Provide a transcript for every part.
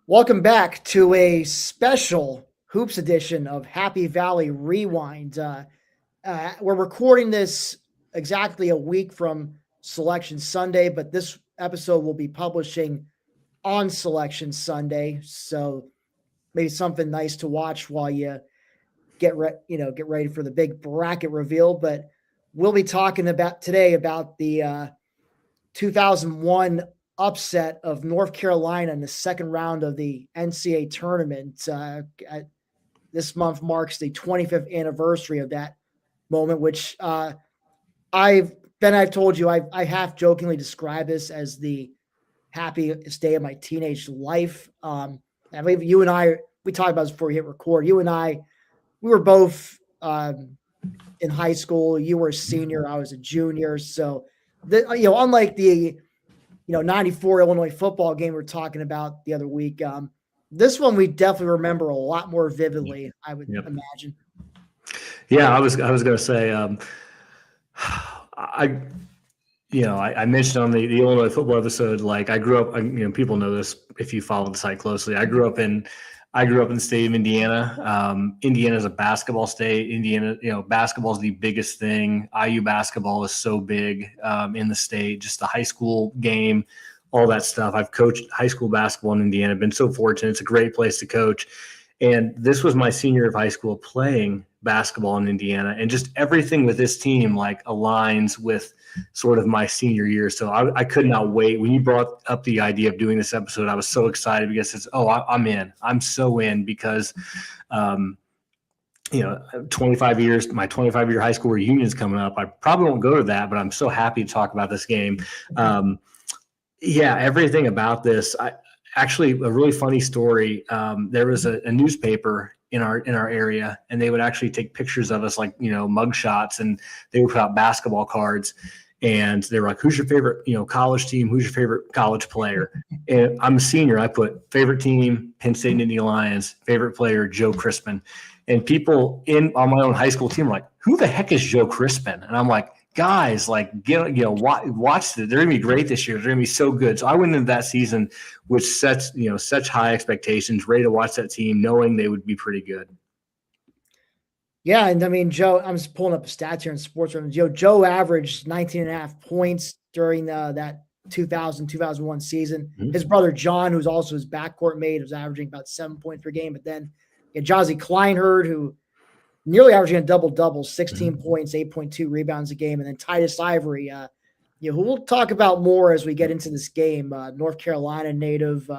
Welcome back to a special Hoops edition of Happy Valley Rewind. We're recording this exactly a week from Selection Sunday, but this episode will be publishing on Selection Sunday. So maybe something nice to watch while you get ready for the big bracket reveal. But we'll be talking about today about the 2001 upset of North Carolina in the second round of the NCAA tournament. This month marks the 25th anniversary of that moment, which I've told you, I half jokingly describe this as the happiest day of my teenage life. I believe you and I, we talked about this before we hit record. You and I, we were both in high school. You were a senior, I was a junior. So, unlike the 94 Illinois football game we were talking about the other week. This one we definitely remember a lot more vividly, I would imagine. Yeah, I was going to say, I mentioned on the Illinois football episode, like I grew up, people know this if you follow the site closely. I grew up in the state of Indiana. Indiana is a basketball state. Indiana, basketball is the biggest thing. IU basketball is so big in the state, just the high school game, all that stuff. I've coached high school basketball in Indiana. Been so fortunate. It's a great place to coach. And this was my senior year of high school playing basketball in Indiana. And just everything with this team like aligns with sort of my senior year. So I could not wait. When you brought up the idea of doing this episode, I was so excited because I'm in. I'm so in because, 25 years, my 25-year high school reunion is coming up. I probably won't go to that, but I'm so happy to talk about this game. Everything about this. Actually, a really funny story. There was a newspaper in our area, and they would actually take pictures of us, like mug shots, and they would put out basketball cards. And they were like, "Who's your favorite, college team? Who's your favorite college player?" And I'm a senior. I put favorite team, Penn State Nittany Lions. Favorite player, Joe Crispin. And people on my own high school team were like, "Who the heck is Joe Crispin?" And I'm like, guys, like, watch it. They're gonna be great this year. They're gonna be so good. So I went into that season with such high expectations, ready to watch that team, knowing they would be pretty good. Yeah, and I mean, Joe, I'm just pulling up the stats here in sports. Joe averaged 19 and a half points during that 2001 season. Mm-hmm. His brother John, who's also his backcourt mate, was averaging about 7 points per game. But then Jazzy Kleinherd, who nearly averaging a double-double, 16 points, 8.2 rebounds a game. And then Titus Ivory, who we'll talk about more as we get into this game, North Carolina native,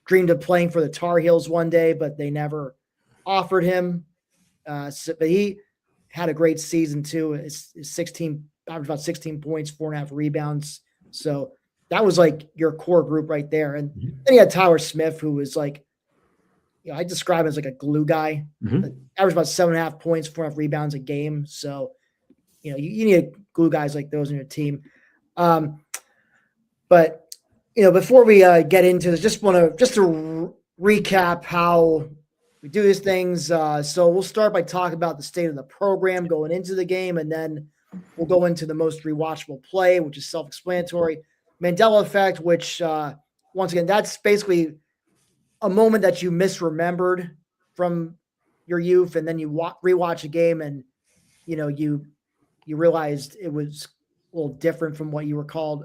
dreamed of playing for the Tar Heels one day, but they never offered him. But he had a great season too. It's 16, averaged about 16 points, 4.5 rebounds. So that was like your core group right there. And then you had Tyler Smith, who was like, I describe him as like a glue guy. Averaged about 7.5 points, 4.5 rebounds a game. So, you need glue guys like those in your team. But before we get into this, just to recap how we do these things. So we'll start by talking about the state of the program going into the game, and then we'll go into the most rewatchable play, which is self-explanatory. Mandela Effect, which once again, that's basically a moment that you misremembered from your youth, and then you rewatch a game, and you realized it was a little different from what you recalled.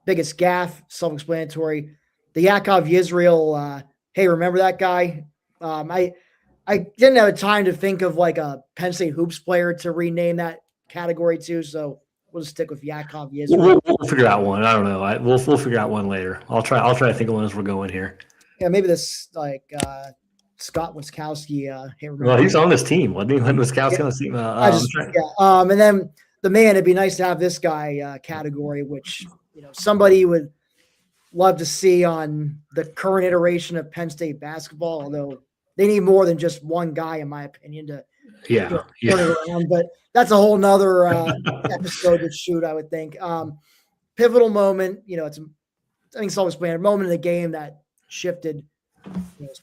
Biggest gaffe, self-explanatory. The Yakov Yisrael, hey, remember that guy? I didn't have time to think of like a Penn State hoops player to rename that category to, so we'll just stick with Yakov Yisrael. We'll figure out one. I don't know. We'll figure out one later. I'll try to think of one as we're going here. Yeah, maybe this Scott Wiskowski. Well, he's on this team. Wasn't he? Wiskowski on this team. And then the man. It'd be nice to have this guy category, which somebody would love to see on the current iteration of Penn State basketball. Although they need more than just one guy, in my opinion, to turn it around. But that's a whole nother episode to shoot, I would think. Pivotal moment. It's self-explanatory moment in the game that shifted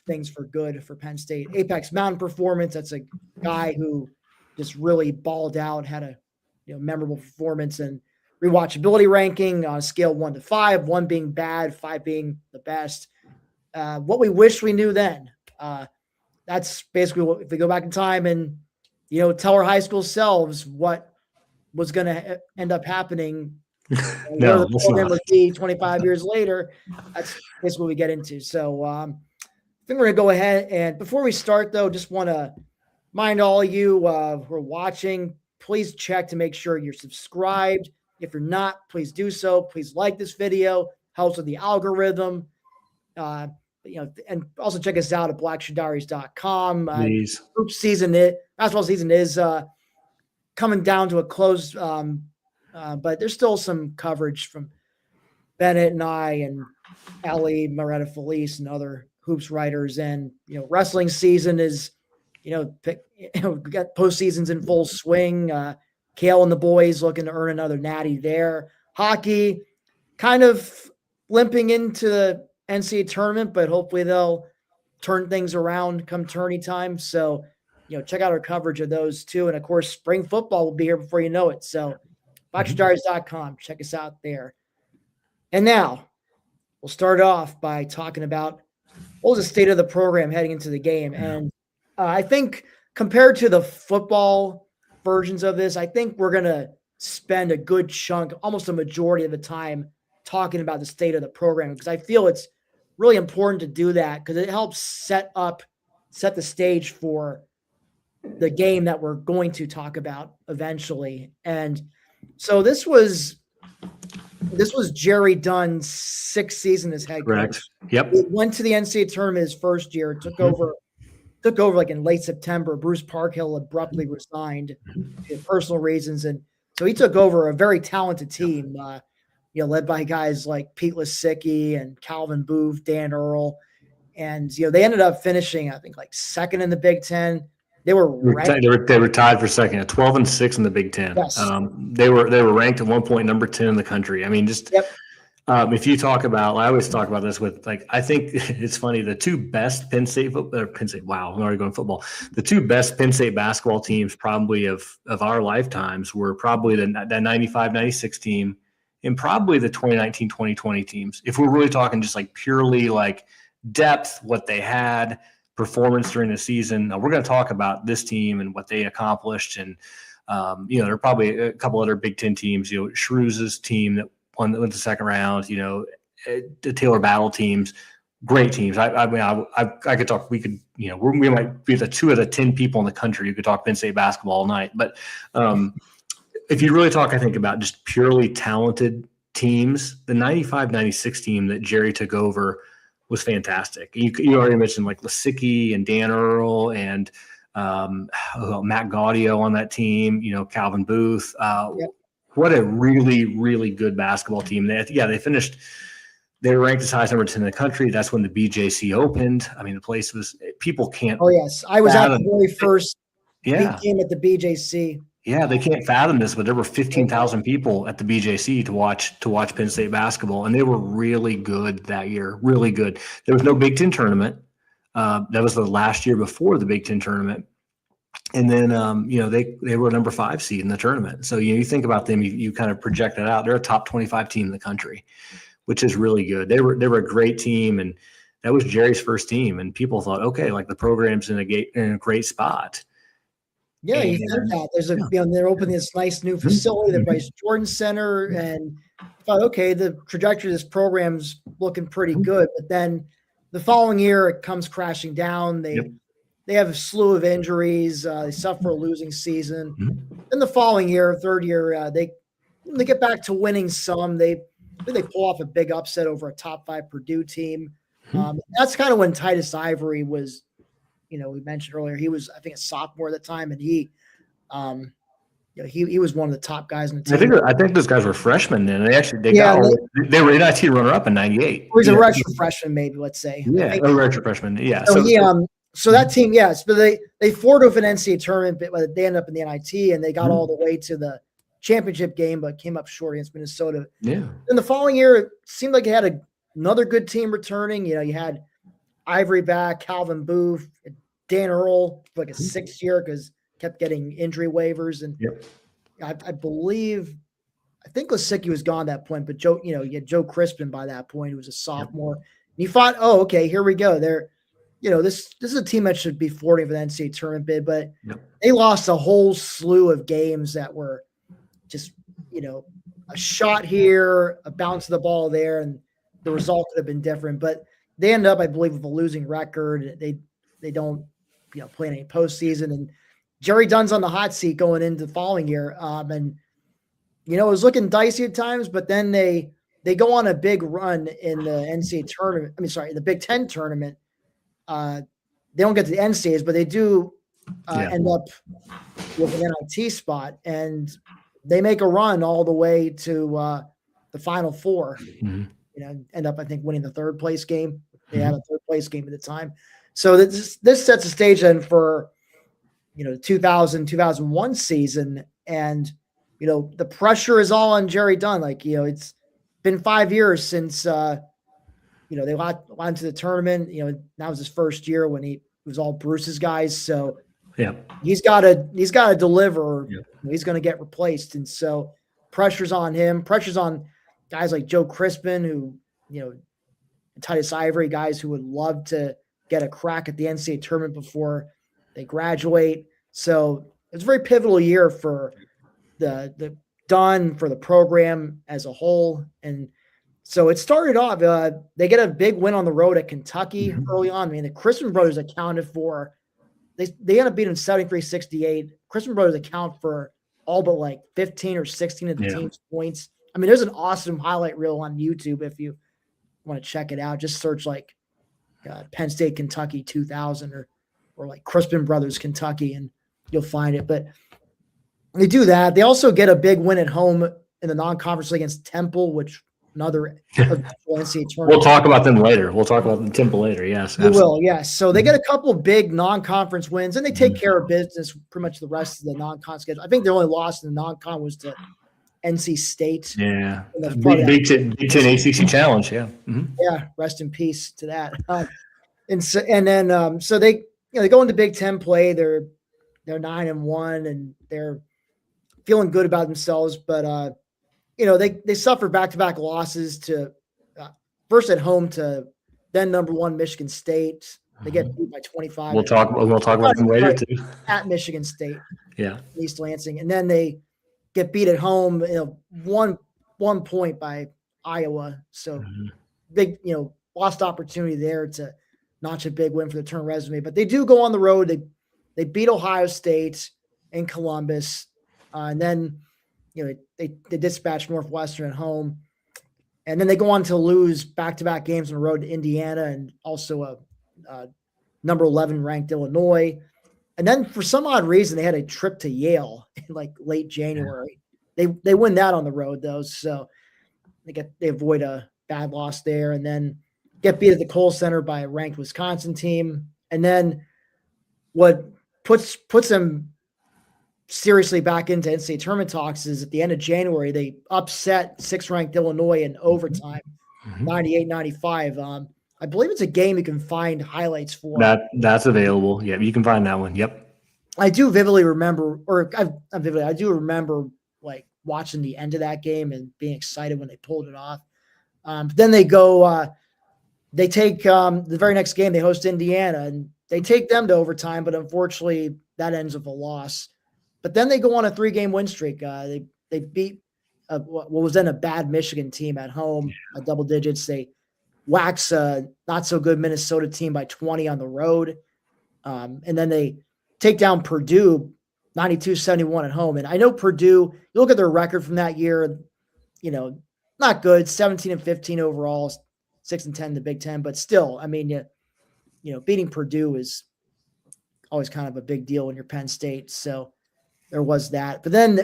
things for good for Penn State. Apex Mountain performance. That's a guy who just really balled out, had a memorable performance. And rewatchability ranking on a scale 1 to 5, 1 being bad, 5 being the best. what we wish we knew then. That's basically what, if we go back in time and, tell our high school selves what was going to end up happening. No, where the program would be 25 years later. That's basically what we get into. So I think we're going to go ahead. And before we start, though, just want to remind all of you who are watching, please check to make sure you're subscribed. If you're not, please do so. Please like this video. Helps with the algorithm. And also check us out at blackshoediaries.com. Please. Basketball season is coming down to a close, but there's still some coverage from Bennett and I and Ali, Moretta Felice, and other hoops writers. And wrestling season is, we got postseasons in full swing. Kale and the boys looking to earn another natty there. Hockey kind of limping into the NCAA tournament, but hopefully they'll turn things around come tourney time. So, check out our coverage of those too. And of course, spring football will be here before you know it. So blackshoediaries.com, check us out there. And now we'll start off by talking about what was the state of the program heading into the game. And I think compared to the football versions of this, I think we're going to spend a good chunk, almost a majority of the time, talking about the state of the program, because I feel it's really important to do that because it helps set the stage for the game that we're going to talk about eventually. And so this was Jerry Dunn's sixth season as head coach. Correct. Yep. He went to the NCAA tournament his first year, took over like in late September. Bruce Parkhill abruptly resigned for personal reasons. And so he took over a very talented team, led by guys like Pete Lisicki and Calvin Booth, Dan Earl. And, they ended up finishing, I think, like second in the Big Ten. They were tied for second at 12-6 in the Big Ten. Yes. They were ranked at one point number 10 in the country. I mean, if you talk about, I always talk about this with, I think it's funny, the two best Penn State wow, I'm already going football. The two best Penn State basketball teams probably of our lifetimes were probably that 95-96 team and probably the 2019-2020 teams. If we're really talking just purely depth, what they had, performance during the season, we're going to talk about this team and what they accomplished. And, there are probably a couple other Big Ten teams, Shrews's team that went the second round, the Taylor Battle teams, great teams. I could talk, we might be the two of the 10 people in the country who could talk Penn State basketball all night. But if you really talk, I think about just purely talented teams, the 95-96 team that Jerry took over was fantastic. You already mentioned Lisicki and Dan Earl and Matt Gaudio on that team, Calvin Booth. Yep. What a really, really good basketball team. They finished, they were ranked as high as number 10 in the country. That's when the BJC opened. I mean, the place was, people can't. Oh, yes. I was at the very first big game at the BJC. Yeah, they can't fathom this, but there were 15,000 people at the BJC to watch Penn State basketball, and they were really good that year, really good. There was no Big Ten tournament. That was the last year before the Big Ten tournament. And then, they were a number 5 seed in the tournament. So, you think about them, you kind of project that out. They're a top 25 team in the country, which is really good. They were a great team, and that was Jerry's first team. And people thought, okay, the program's in a great spot. Yeah, you think that there's they're opening this nice new facility, the Bryce Jordan Center, and thought, okay, the trajectory of this program's looking pretty good. But then the following year, it comes crashing down. They have a slew of injuries. They suffer a losing season. Then the following year, third year, they get back to winning some. They pull off a big upset over a top 5 Purdue team. That's kind of when Titus Ivory was. We mentioned earlier, he was, I think, a sophomore at the time, and he was one of the top guys in the team. I think those guys were freshmen then. They were NIT runner-up in '98. He was a redshirt freshman, maybe, let's say. Yeah, a redshirt freshman. Yeah. So that team, yes, but they forward of an NCAA tournament, but they ended up in the NIT, and they got all the way to the championship game, but came up short against Minnesota. Yeah. Then the following year, it seemed like it had another good team returning. You had Ivory back, Calvin Booth, Dan Earl for a 6th year because kept getting injury waivers. And I think Lisicki was gone at that point, but Joe, you had Joe Crispin by that point, who was a sophomore. You thought, oh, okay, here we go. This is a team that should be flirting for the NCAA tournament bid, but they lost a whole slew of games that were just, a shot here, a bounce of the ball there, and the result could have been different. But they end up, I believe, with a losing record. They don't, play in any postseason. And Jerry Dunn's on the hot seat going into the following year. And it was looking dicey at times, but then they go on a big run in the NCAA tournament. In the Big Ten tournament. They don't get to the NCAAs, but they do end up with an NIT spot, and they make a run all the way to the Final Four. End up, I think, winning the third place game. They had a third place game at the time. So this sets the stage then for, the 2001 season. And, the pressure is all on Jerry Dunn. It's been 5 years since, they went to the tournament. That was his first year when it was all Bruce's guys. So he's got to deliver. He's going to get replaced. And so pressure's on him. Pressure's on guys like Joe Crispin, who, Titus Ivory, guys who would love to get a crack at the NCAA tournament before they graduate. So it's a very pivotal year for the Dunn, for the program as a whole. And so it started off, they get a big win on the road at Kentucky early on. The Crispin brothers accounted for, they end up beating 73-68. Crispin brothers account for all but 15 or 16 of the team's points. There's an awesome highlight reel on YouTube if you want to check it out. Just search Penn State, Kentucky 2000 or Crispin brothers, Kentucky, and you'll find it. But they do that. They also get a big win at home in the non-conference against Temple, which another NCAA tournament. We'll talk about them later. We'll talk about Temple later. Yes, we will. Yes. So they get a couple of big non-conference wins, and they take care of business pretty much the rest of the non-con schedule. I think the only loss in the non-con was to NC State. Yeah. Big Ten ACC challenge. Yeah. Yeah. Rest in peace to that. So they go into Big Ten play. They're 9-1, and they're feeling good about themselves, but they suffer back-to-back losses to first at home to then number one Michigan State. They get beat by 25. We'll talk about them later too. At Michigan State. Yeah. East Lansing, and then they get beat at home, one point by Iowa. So big, lost opportunity there to notch a big win for the turn resume. But they do go on the road. They beat Ohio State and Columbus, and then they dispatch Northwestern at home, and then they go on to lose back-to-back games on the road to Indiana and also a number 11 ranked Illinois. And then for some odd reason, they had a trip to Yale in late January. They win that on the road though, so they avoid a bad loss there, and then get beat at the Kohl Center by a ranked Wisconsin team. And then what puts them seriously back into NCAA tournament talks is at the end of January, they upset 6th ranked Illinois in overtime, 98-95. I believe it's a game you can find highlights for. That's available. Yeah, you can find that one. Yep. I do vividly remember, I do remember watching the end of that game and being excited when they pulled it off. But then they go, they take the very next game, they host Indiana, and they take them to overtime, but unfortunately that ends with a loss. But then they go on a 3-game win streak. They beat what was then a bad Michigan team at home, double digits. They wax a not so good Minnesota team by 20 on the road. And then they take down Purdue 92-71 at home. And I know Purdue, you look at their record from that year, not good, 17-15 overall, 6-10 in the Big Ten, but still, beating Purdue is always kind of a big deal when you're Penn State. So there was that. But then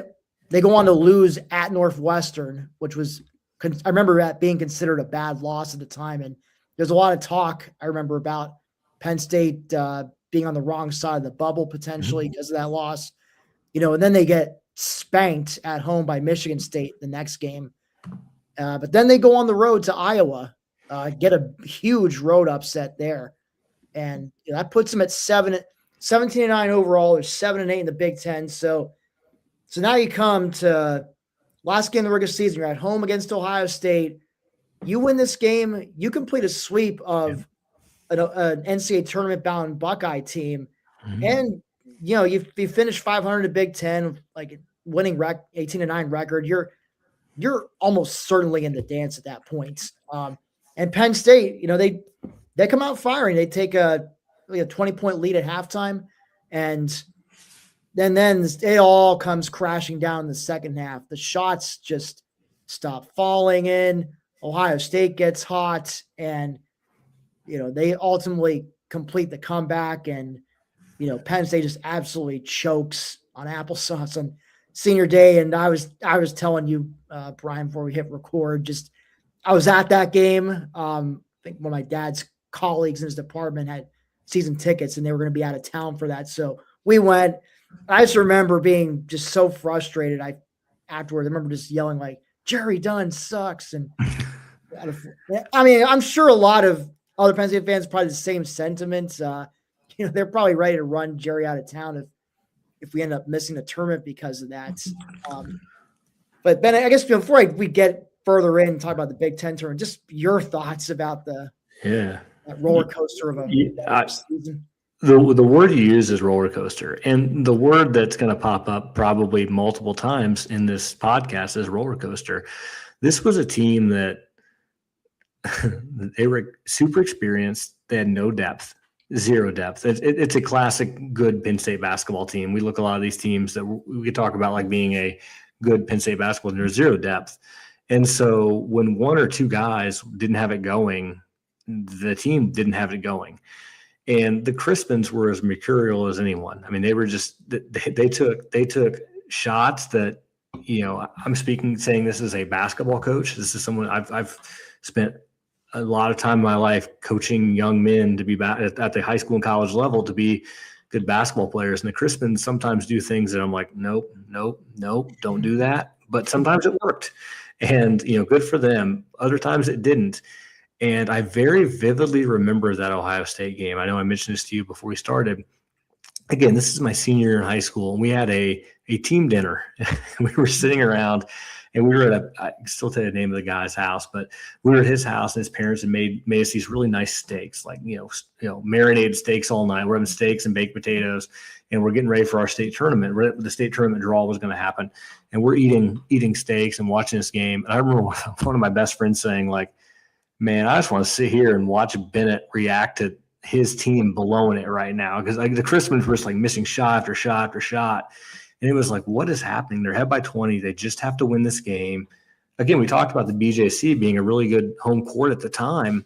they go on to lose at Northwestern, which was, I remember that being considered a bad loss at the time. And there's a lot of talk, I remember, about Penn State being on the wrong side of the bubble potentially because of that loss. And then they get spanked at home by Michigan State the next game. But then they go on the road to Iowa, get a huge road upset there. And that puts them at 17-9 overall. There's 7-8 in the Big Ten. So now you come to last game of the regular season. You're at home against Ohio State. You win this game, you complete a sweep of an NCAA tournament bound Buckeye team, and you finish 500 in Big Ten, like winning 18-9 record. You're almost certainly in the dance at that point. And Penn State, they come out firing. They take a 20-point lead at halftime, and then it all comes crashing down in the second half. The shots just stop falling in. Ohio State gets hot, and they ultimately complete the comeback, and Penn State just absolutely chokes on applesauce on senior day. And I was telling you, Brian, before we hit record, I was at that game. I think one of my dad's colleagues in his department had season tickets, and they were going to be out of town for that, so we went. I just remember being just so frustrated. Afterwards, I remember just yelling like, "Jerry Dunn sucks!" And I mean, I'm sure a lot of other Penn State fans probably the same sentiments. They're probably ready to run Jerry out of town if we end up missing the tournament because of that. But Ben, I guess before we get further in and talk about the Big Ten tournament, just your thoughts about that roller coaster of a season. The word you use is roller coaster, and the word that's going to pop up probably multiple times in this podcast is roller coaster. This was a team that they were super experienced. They had no depth, zero depth. It's a classic good Penn State basketball team. We look at a lot of these teams that we could talk about like being a good Penn State basketball team. There's zero depth. And so when one or two guys didn't have it going, the team didn't have it going. And the Crispins were as mercurial as anyone. I mean, they were just they took shots that, I'm saying this as a basketball coach. This is someone I've spent a lot of time in my life coaching young men to be at the high school and college level to be good basketball players. And the Crispins sometimes do things that I'm like, nope, don't do that. But sometimes it worked, and good for them. Other times it didn't. And I very vividly remember that Ohio State game. I know I mentioned this to you before we started. Again, this is my senior year in high school, and we had a team dinner. We were sitting around, and we were at I can still tell you the name of the guy's house, but we were at his house, and his parents had made us these really nice steaks, like marinated steaks all night. We're having steaks and baked potatoes, and we're getting ready for our state tournament. The state tournament draw was going to happen, and we're eating steaks and watching this game. And I remember one of my best friends saying, like, man, I just want to sit here and watch Bennett react to his team blowing it right now, because the Crispins were just like missing shot after shot after shot. And it was like, what is happening? They're ahead by 20. They just have to win this game. Again, we talked about the BJC being a really good home court at the time.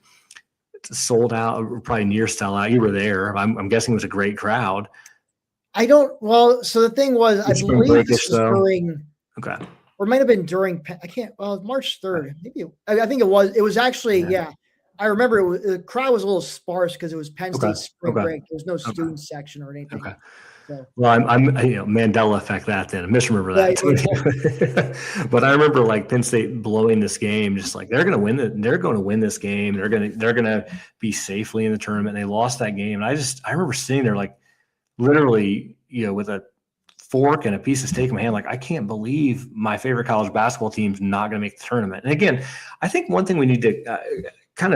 It's sold out, probably near sellout. You were there. I'm guessing it was a great crowd. So the thing was, I believe this was during – okay. Or it might have been during March 3rd. I think it was actually, I remember the crowd was a little sparse because it was Penn State spring break. There was no student section or anything. Okay. So. Well, I'm Mandela Effect that then. I misremember that. Yeah. But I remember like Penn State blowing this game, just like they're going to win. They're going to win this game. They're going to be safely in the tournament. And they lost that game, and I remember sitting there like literally, with a fork and a piece of steak in my hand, like, I can't believe my favorite college basketball team's not going to make the tournament. And again, I think one thing we need to I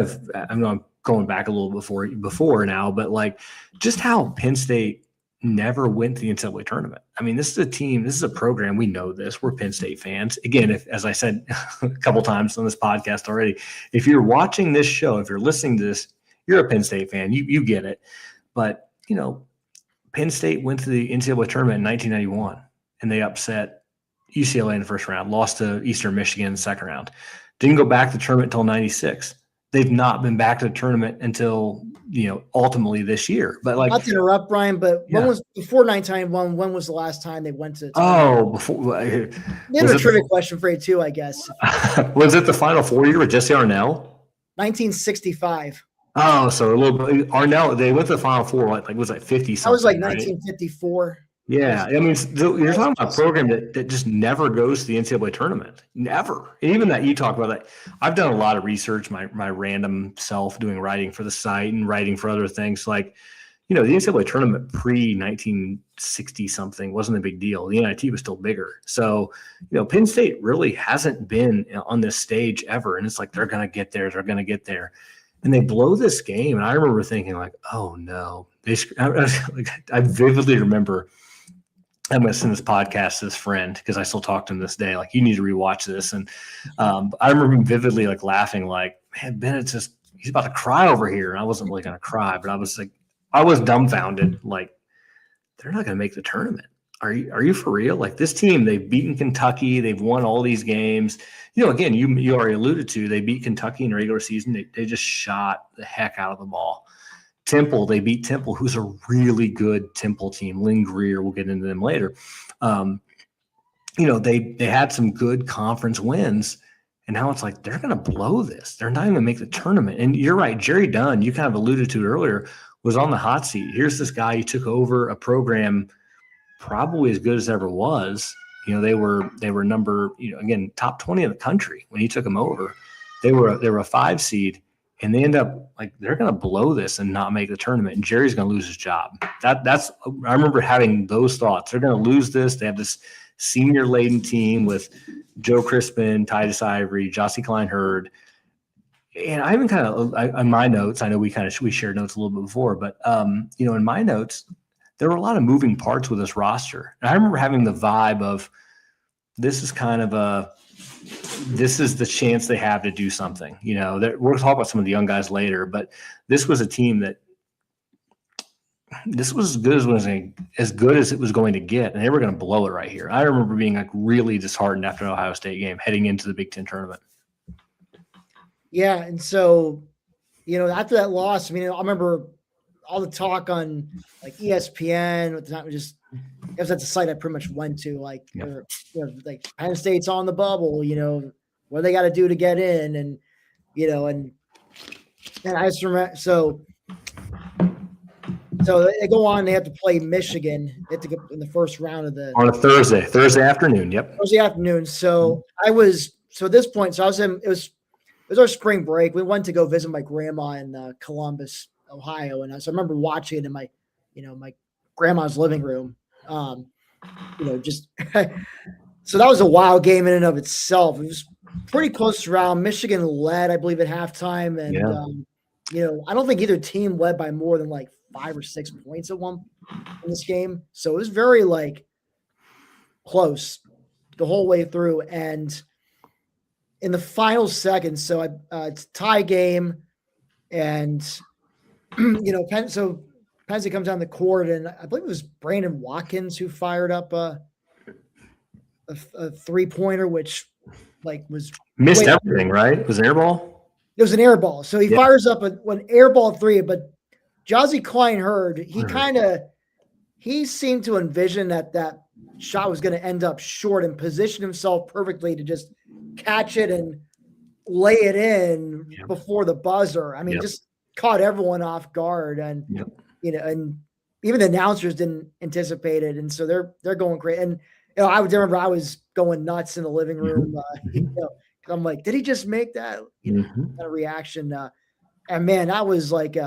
know I'm going back a little before now, but like just how Penn State never went to the NCAA tournament. I mean, this is a program. We know this. We're Penn State fans. Again, as I said a couple times on this podcast already, if you're watching this show, if you're listening to this, you're a Penn State fan. You get it. But, Penn State went to the NCAA tournament in 1991, and they upset UCLA in the first round, lost to Eastern Michigan in the second round. Didn't go back to the tournament until 96. They've not been back to the tournament until, ultimately this year. But like, not to interrupt, Brian, but when was before 1991? When was the last time they went to the tournament? Before. There's a trivia question for you too, I guess. Was it the Final Four year with Jesse Arnell? 1965. Oh, so a little bit. Arnell, they went to the Final Four, like was like 50 something. That was like right? 1954. Yeah. I mean, you're talking about a program that just never goes to the NCAA tournament. Never. And even that you talk about that. I've done a lot of research, my random self doing writing for the site and writing for other things. Like, the NCAA tournament pre-1960 something wasn't a big deal. The NIT was still bigger. So, Penn State really hasn't been on this stage ever. And it's like, they're going to get there. They're going to get there. And they blow this game. And I remember thinking like, oh no. I vividly remember, I'm going to send this podcast to this friend because I still talk to him this day. Like, you need to rewatch this. And I remember him vividly like laughing, like, man, Bennett's he's about to cry over here. And I wasn't really going to cry, but I was dumbfounded. Like, they're not going to make the tournament. Are you for real? Like, this team, they've beaten Kentucky. They've won all these games. Again, you already alluded to, they beat Kentucky in the regular season. They just shot the heck out of the ball. Temple, they beat Temple, who's a really good Temple team. Lynn Greer, we'll get into them later. They had some good conference wins, and now it's like they're going to blow this. They're not even going to make the tournament. And you're right, Jerry Dunn, you kind of alluded to it earlier, was on the hot seat. Here's this guy who took over a program probably as good as ever was. They were number, again, top 20 in the country when he took them over. They were a 5 seed. And they end up like they're going to blow this and not make the tournament, and Jerry's going to lose his job. That's I remember having those thoughts. They're going to lose this. They have this senior laden team with Joe Crispin, Titus Ivory, Jossie Klein-Hurd, and I even kind of on my notes. I know we shared notes a little bit before, but in my notes there were a lot of moving parts with this roster, and I remember having the vibe of this is the chance they have to do something. We're going to talk about some of the young guys later, but this was a team that this was as good as it was going to get, and they were going to blow it right here. I remember being like really disheartened after an Ohio State game heading into the Big Ten tournament. Yeah, and so after that loss, I remember all the talk on like ESPN. It was at the site I pretty much went to, like, like Penn State's on the bubble, what they got to do to get in. And, and I just remember, so they go on, they have to play Michigan. They have to go in the first round on a Thursday afternoon. Yep. Thursday afternoon. So at this point, it was our spring break. We went to go visit my grandma in Columbus, Ohio. And so I remember watching it in my grandma's living room. So that was a wild game in and of itself. It was pretty close round. Michigan led, I believe, at halftime. And, I don't think either team led by more than like 5 or 6 points in this game. So it was very close the whole way through. And in the final seconds, so it's a tie game, and, Penn State comes down the court, and I believe it was Brandon Watkins who fired up a 3-pointer, which was missed everything, right? It was an air ball. It was an air ball. So he fires up an air ball 3, but Jossie Klein-Hurd, he seemed to envision that shot was going to end up short and position himself perfectly to just catch it and lay it in before the buzzer. Just caught everyone off guard, and and even the announcers didn't anticipate it, and so they're going crazy. And I would remember I was going nuts in the living room. I'm like, did he just make that? Kind of reaction. And man, that was like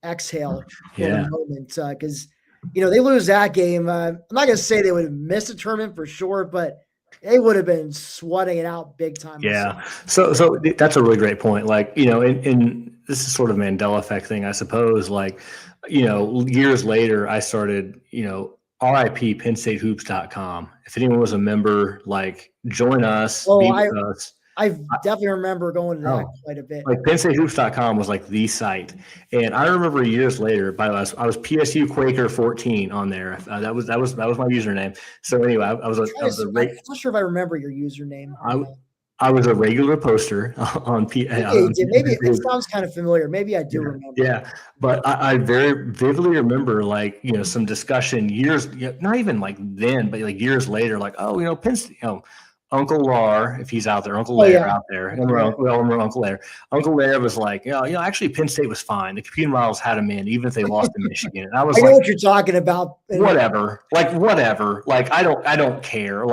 exhale for a moment, because they lose that game. I'm not gonna say they would have missed a tournament for sure, but they would have been sweating it out big time. Yeah. So that's a really great point. In this is sort of Mandela Effect thing, I suppose. Years later, I started, RIP PennStateHoops.com. If anyone was a member, join us. Be with us. I definitely remember going to that quite a bit. PennStateHoops.com was the site. And I remember years later, by the way, I was PSU Quaker 14 on there. That was my username. So anyway, I'm not sure if I remember your username. I was a regular poster on maybe it sounds kind of familiar. Maybe I do remember. Yeah, but I very vividly remember some discussion years, not even then, but years later, Penn State, Uncle Lar, if he's out there, Uncle Lair out there. Remember Uncle Lair. Uncle Lair was actually Penn State was fine. The computer models had him in, even if they lost to Michigan. And I was I know what you're talking about. Whatever. Whatever. I don't care.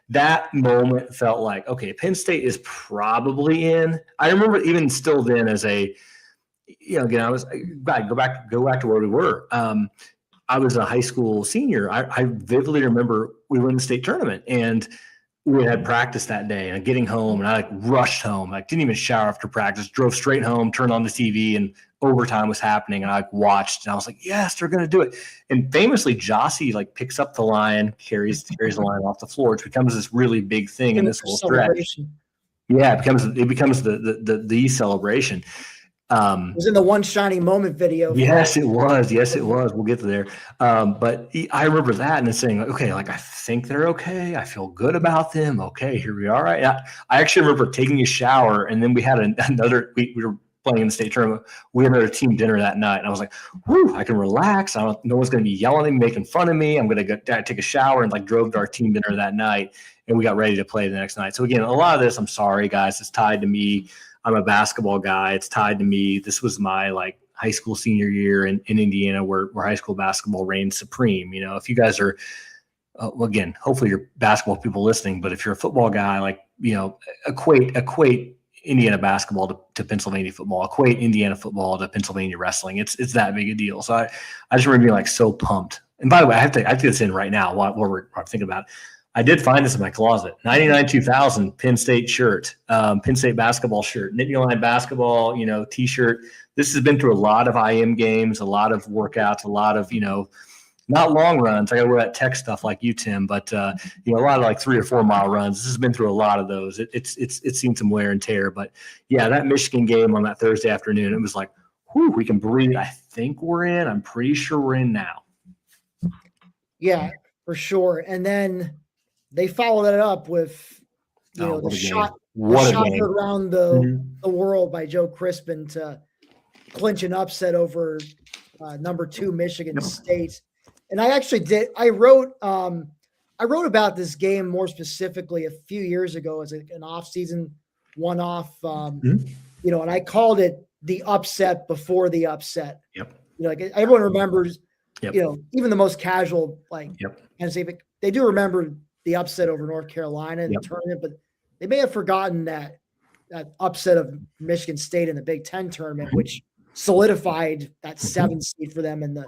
That moment felt okay, Penn State is probably in. I remember even still then as a again, go back to where we were. I was a high school senior. I vividly remember we were in the state tournament and we had practice that day, and getting home, and I rushed home. I didn't even shower after practice, drove straight home, turned on the TV, and overtime was happening. And I watched, and I was like, yes, they're going to do it. And famously, Jossie picks up the line, carries the line off the floor, which becomes this really big thing in this whole stretch. Yeah, it becomes the celebration. It was in the One Shining Moment video. Yes, it was. We'll get to there. But I remember that and then saying, okay, I think they're okay. I feel good about them. Okay, here we are. I actually remember taking a shower, and then we had we were playing in the state tournament. We had another team dinner that night, and I was like, whew, I can relax. No one's going to be yelling at me, making fun of me. I'm going to take a shower, and drove to our team dinner that night, and we got ready to play the next night. So again, a lot of this, I'm sorry, guys, it's tied to me. I'm a basketball guy. It's tied to me. This was my high school senior year in Indiana where high school basketball reigned supreme. If you guys are, again, hopefully you're basketball people listening, but if you're a football guy, equate Indiana basketball to Pennsylvania football, equate Indiana football to Pennsylvania wrestling. It's that big a deal. So I just remember being so pumped. And by the way, I have to get this in right now while we're thinking about it. I did find this in my closet. 99-2000 Penn State shirt, Penn State basketball shirt, Nittany Lions basketball, T-shirt. This has been through a lot of IM games, a lot of workouts, a lot of, not long runs. I got to wear that tech stuff like you, Tim, but a lot of 3 or 4 mile runs. This has been through a lot of those. It's seen some wear and tear, but yeah, that Michigan game on that Thursday afternoon, it was whew, we can breathe. I think we're in. I'm pretty sure we're in now. Yeah, for sure. And then they followed it up with, the shot around the world by Joe Crispin to clinch an upset over number 2 Michigan State. And I wrote about this game more specifically a few years ago as an off-season one-off, and I called it the upset before the upset. Yep. Everyone remembers, yep. Even the most casual, yep. They do remember the upset over North Carolina in the tournament, but they may have forgotten that upset of Michigan State in the Big Ten tournament, which solidified that 7th seed for them in the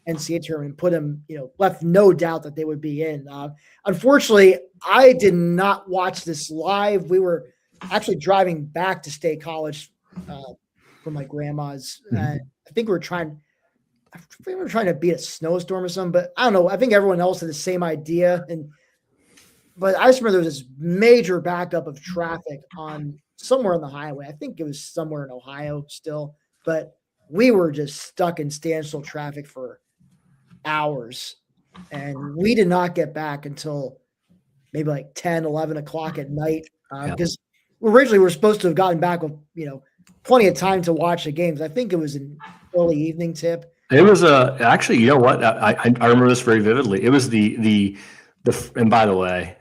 NCAA tournament, put them, left no doubt that they would be in. Unfortunately, I did not watch this live. We were actually driving back to State College from my grandma's. I think we were trying to beat a snowstorm or something, but I don't know. I think everyone else had the same idea. But I just remember there was this major backup of traffic on somewhere on the highway. I think it was somewhere in Ohio still, but we were just stuck in standstill traffic for hours. And we did not get back until maybe 10, 11 o'clock at night. Because originally we were supposed to have gotten back with, plenty of time to watch the games. I think it was an early evening tip. It was actually, you know what? I remember this very vividly. It was and by the way,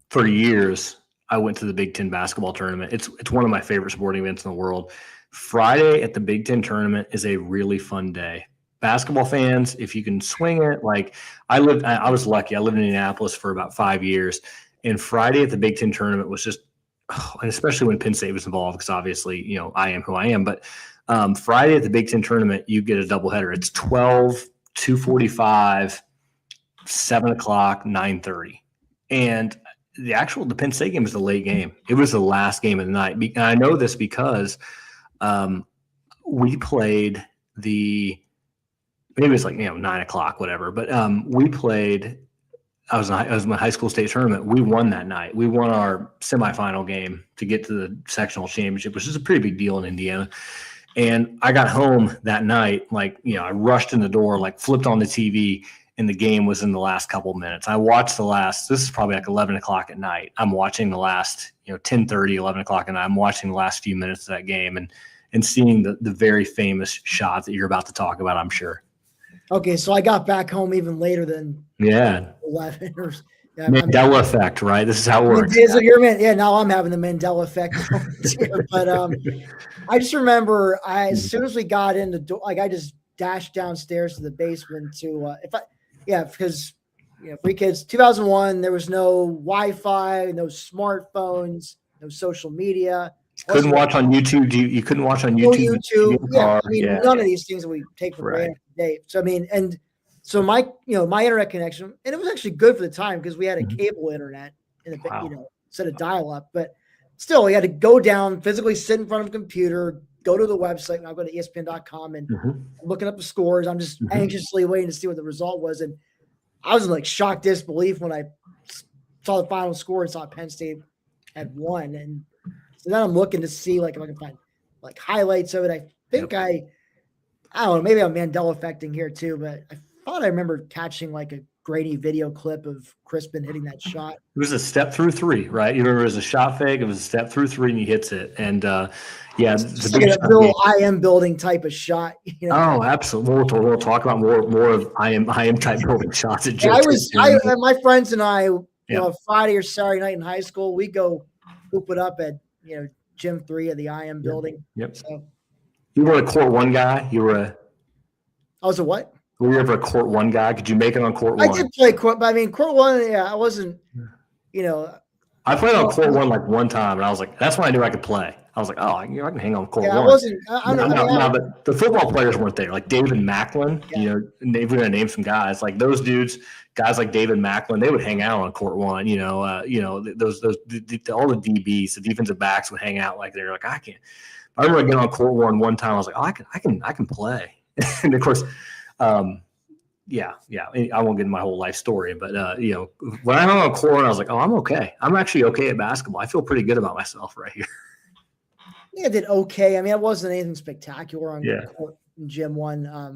for years I went to the Big Ten basketball tournament. It's one of my favorite sporting events in the world. Friday at the Big Ten tournament is a really fun day. Basketball fans, if you can swing it, I was lucky. I lived in Indianapolis for about 5 years, and Friday at the Big Ten tournament was just, and especially when Penn State was involved, because obviously, I am who I am. But Friday at the Big Ten tournament, you get a doubleheader. It's 12, 2:45, 7 o'clock, 9:30. And the Penn State game was the late game. It was the last game of the night. And I know this because we played maybe it was 9 o'clock, whatever. But we played, I was in my high school state tournament. We won that night. We won our semifinal game to get to the sectional championship, which is a pretty big deal in Indiana. And I got home that night, I rushed in the door, flipped on the TV, and the game was in the last couple minutes. I watched this is probably 11 o'clock at night. I'm watching the last, 10:30, 11 o'clock at night. I'm watching the last few minutes of that game and seeing the very famous shot that you're about to talk about, I'm sure. Okay, so I got back home even later than 11 or Mandela Effect, right? This is how it works. Now I'm having the Mandela Effect. But I just remember as soon as we got in the door, I just dashed downstairs to the basement to because free kids. 2001, there was no Wi-Fi, no smartphones, no social media. Couldn't watch on YouTube. You couldn't watch on No YouTube. YouTube. Yeah. I mean, Yeah. none of these things that we take for granted today. So, I mean, and so my internet connection, and it was actually good for the time because we had a cable internet in the, instead of dial-up, but still we had to go down, physically sit in front of a computer, go to the website, and I'll go to ESPN.com and looking up the scores. I'm just anxiously waiting to see what the result was. And I was in like shocked disbelief when I saw the final score and saw Penn State had won. And so then I'm looking to see like if I can find like highlights of it. I think I don't know, maybe I'm Mandela affecting here too, but I thought I remember catching like a grainy video clip of Crispin hitting that shot. It was a step through three, right? You remember it was a shot fake. It was a step through three, and he hits it. And it's like a real IM building type of shot. Oh, absolutely. We'll talk about more of IM type building shots. My friends and I, Friday or Saturday night in high school, we go hoop it up at Gym 3 of the IM building. Yep. So you were a court one guy. I was a what? Were you ever a court one guy? Could you make it on court one? I did play court, but I mean, court one, I wasn't, I played on court one like one time, and I was like, that's when I knew I could play. I was like, oh, I can hang on court one. I wasn't. I don't know. But the football players weren't there. Like David Macklin, if we're going to name some guys, like those dudes, guys like David Macklin, they would hang out on court one. All the DBs, the defensive backs would hang out like they're like, I can't. I remember getting on court one time. I was like, oh, I can play. And of course, I won't get into my whole life story, but when I hung on court, I was like, oh, I'm okay. I'm actually okay at basketball. I feel pretty good about myself right here. Yeah, I did okay. I mean, it wasn't anything spectacular on court in Gym 1.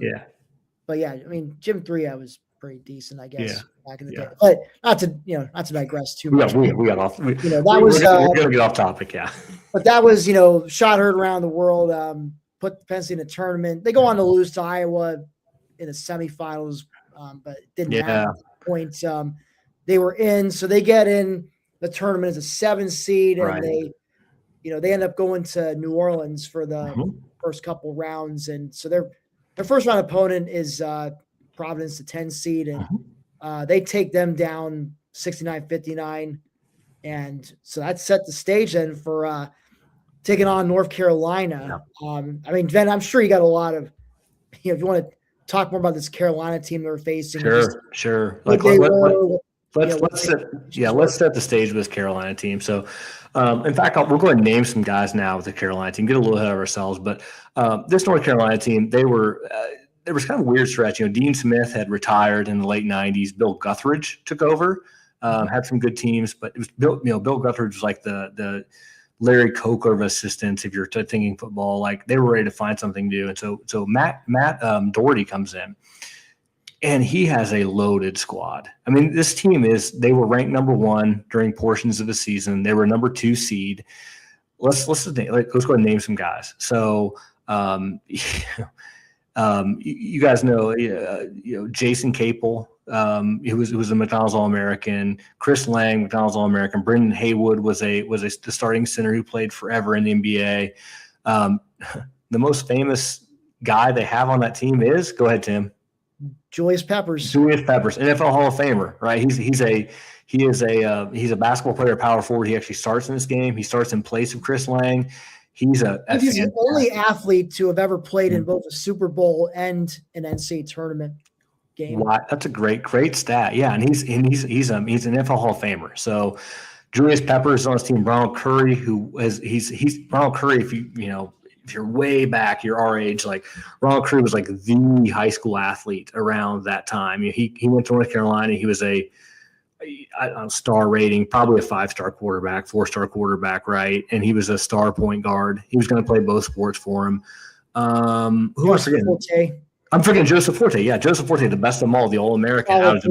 But I mean, Gym 3, I was pretty decent, I guess, back in the day. But not to digress too much. We got off. We're gonna get off topic, But that was, shot heard around the world. Put Penn State in a tournament. They go on to lose to Iowa in the semifinals, but it didn't matter at that point. They were in, so they get in the tournament as a 7 seed, and they end up going to New Orleans for the first couple rounds, and so their first round opponent is Providence, the 10 seed, and they take them down 69-59, and so that set the stage then for taking on North Carolina. I mean, Ben, I'm sure you got a lot of, if you want to talk more about this Carolina team they're facing. Sure. Like let's set the stage with this Carolina team. So, in fact, we'll go ahead and name some guys now with the Carolina team. Get a little ahead of ourselves, but this North Carolina team, there was kind of a weird stretch. Dean Smith had retired in the late '90s. Bill Guthridge took over, had some good teams, but it was Bill Guthridge was like the Larry Coker of assistants, if you're thinking football. Like they were ready to find something new. And so Matt Doherty comes in, and he has a loaded squad. I mean, this team they were ranked number 1 during portions of the season. They were number 2 seed. Let's go ahead and name some guys. So you guys know Jason Capel. He was a McDonald's All-American. Chris Lang, McDonald's All-American. Brendan Haywood was the starting center who played forever in the NBA. The most famous guy they have on that team is, go ahead, Tim. Julius Peppers, NFL Hall of Famer, right? He's a basketball player, power forward. He actually starts in this game. He starts in place of Chris Lang. He's the only athlete to have ever played in both a Super Bowl and an NCAA tournament game. Wow, that's a great stat. Yeah, and he's an NFL Hall of Famer. So Julius Peppers is on his team. Ronald Curry, he's Ronald Curry. If you're way back, you're our age. Like Ronald Curry was like the high school athlete around that time. He went to North Carolina. He was a star rating, probably a 5-star quarterback, 4-star quarterback, right? And he was a star point guard. He was going to play both sports for him. Who else again? I'm forgetting Joseph Forte. Yeah, Joseph Forte, the best of them all, the All-American out of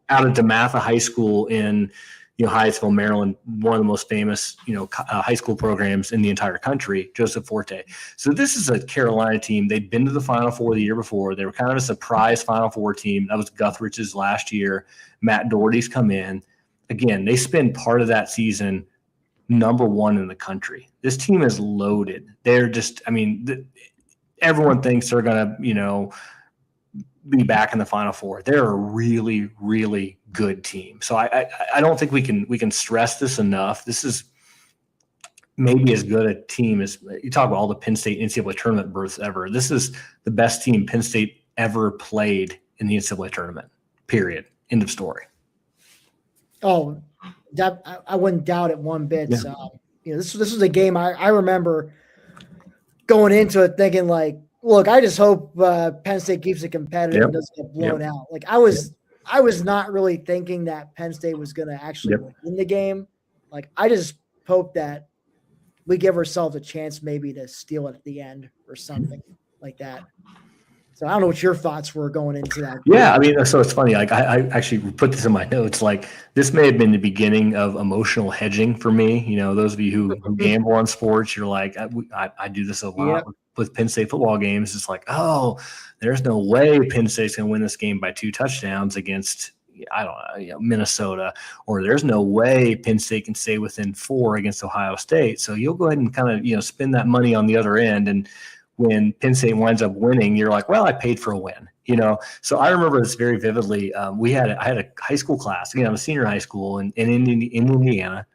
DeMatha High School in Hyattsville, Maryland, one of the most famous high school programs in the entire country. Joseph Forte. So this is a Carolina team. They'd been to the Final Four the year before. They were kind of a surprise Final Four team. That was Guthridge's last year. Matt Doherty's come in. Again, they spend part of that season number 1 in the country. This team is loaded. They're just, everyone thinks they're going to, be back in the Final Four. They're a really, really good team. So I don't think we can stress this enough. This is, maybe as good a team as you talk about all the Penn State NCAA tournament berths ever. This is the best team Penn State ever played in the NCAA tournament, period. End of story. Oh, that I wouldn't doubt it one bit. Yeah. This was a game I remember going into it thinking like, look, I just hope Penn State keeps it competitive and doesn't get blown out. Like I was not really thinking that Penn State was going to actually win the game. Like I just hope that we give ourselves a chance maybe to steal it at the end or something like that. So I don't know what your thoughts were going into that. Yeah, I mean, so it's funny. Like I actually put this in my notes. Like this may have been the beginning of emotional hedging for me. You know, those of you who gamble on sports, you're like, I do this a lot with Penn State football games. It's like, oh, there's no way Penn State's going to win this game by 2 touchdowns against, I don't know, Minnesota, or there's no way Penn State can stay within 4 against Ohio State. So you'll go ahead and kind of, spend that money on the other end. And when Penn State winds up winning, you're like, well, I paid for a win, So I remember this very vividly. I had a high school class. Again, I'm a senior high school in Indiana.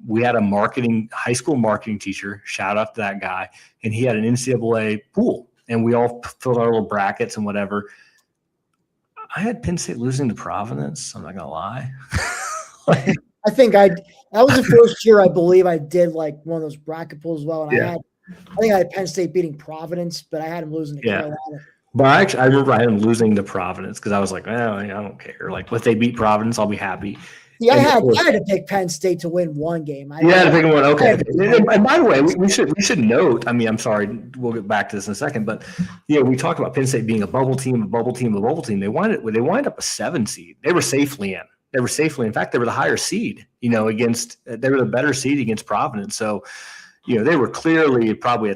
We had a high school marketing teacher. Shout out to that guy. And he had an NCAA pool, and we all filled our little brackets and whatever. I had Penn State losing to Providence. I'm not gonna lie. I think that was the first year I believe I did like one of those bracket pools as well. And I think I had Penn State beating Providence, but I had them losing to Carolina. But I remember I had them losing to Providence because I was like, I don't care. Like, if they beat Providence, I'll be happy. Yeah, I had to pick Penn State to win one game. I had to pick one. Okay. And by the way, we should note. I mean, I'm sorry, we'll get back to this in a second, but we talk about Penn State being a bubble team. They wind up a 7 seed. They were safely in. In fact, they were the higher seed. They were the better seed against Providence. So, they were clearly probably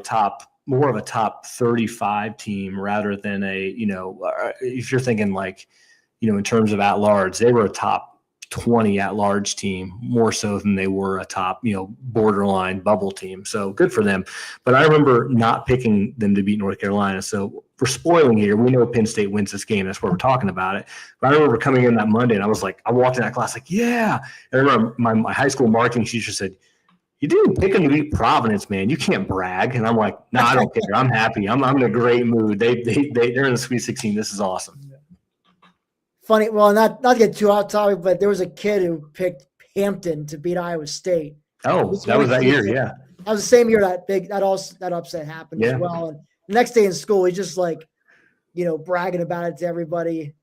more of a top 35 team rather than if you're thinking like, in terms of at large, they were a top 20 at-large team, more so than they were a top, borderline bubble team. So good for them. But I remember not picking them to beat North Carolina. So we're spoiling here. We know Penn State wins this game. That's why we're talking about it. But I remember coming in that Monday, and I was like, I walked in that class like, yeah. And I remember my high school marketing teacher said, you didn't pick them to beat Providence, man. You can't brag. And I'm like, no, I don't care. I'm happy. I'm in a great mood. They're in the Sweet 16. This is awesome. Funny, well, not to get too off topic, but there was a kid who picked Hampton to beat Iowa State. Oh, that was that year, yeah. That was the same year that upset happened as well. And the next day in school, he's just like, bragging about it to everybody,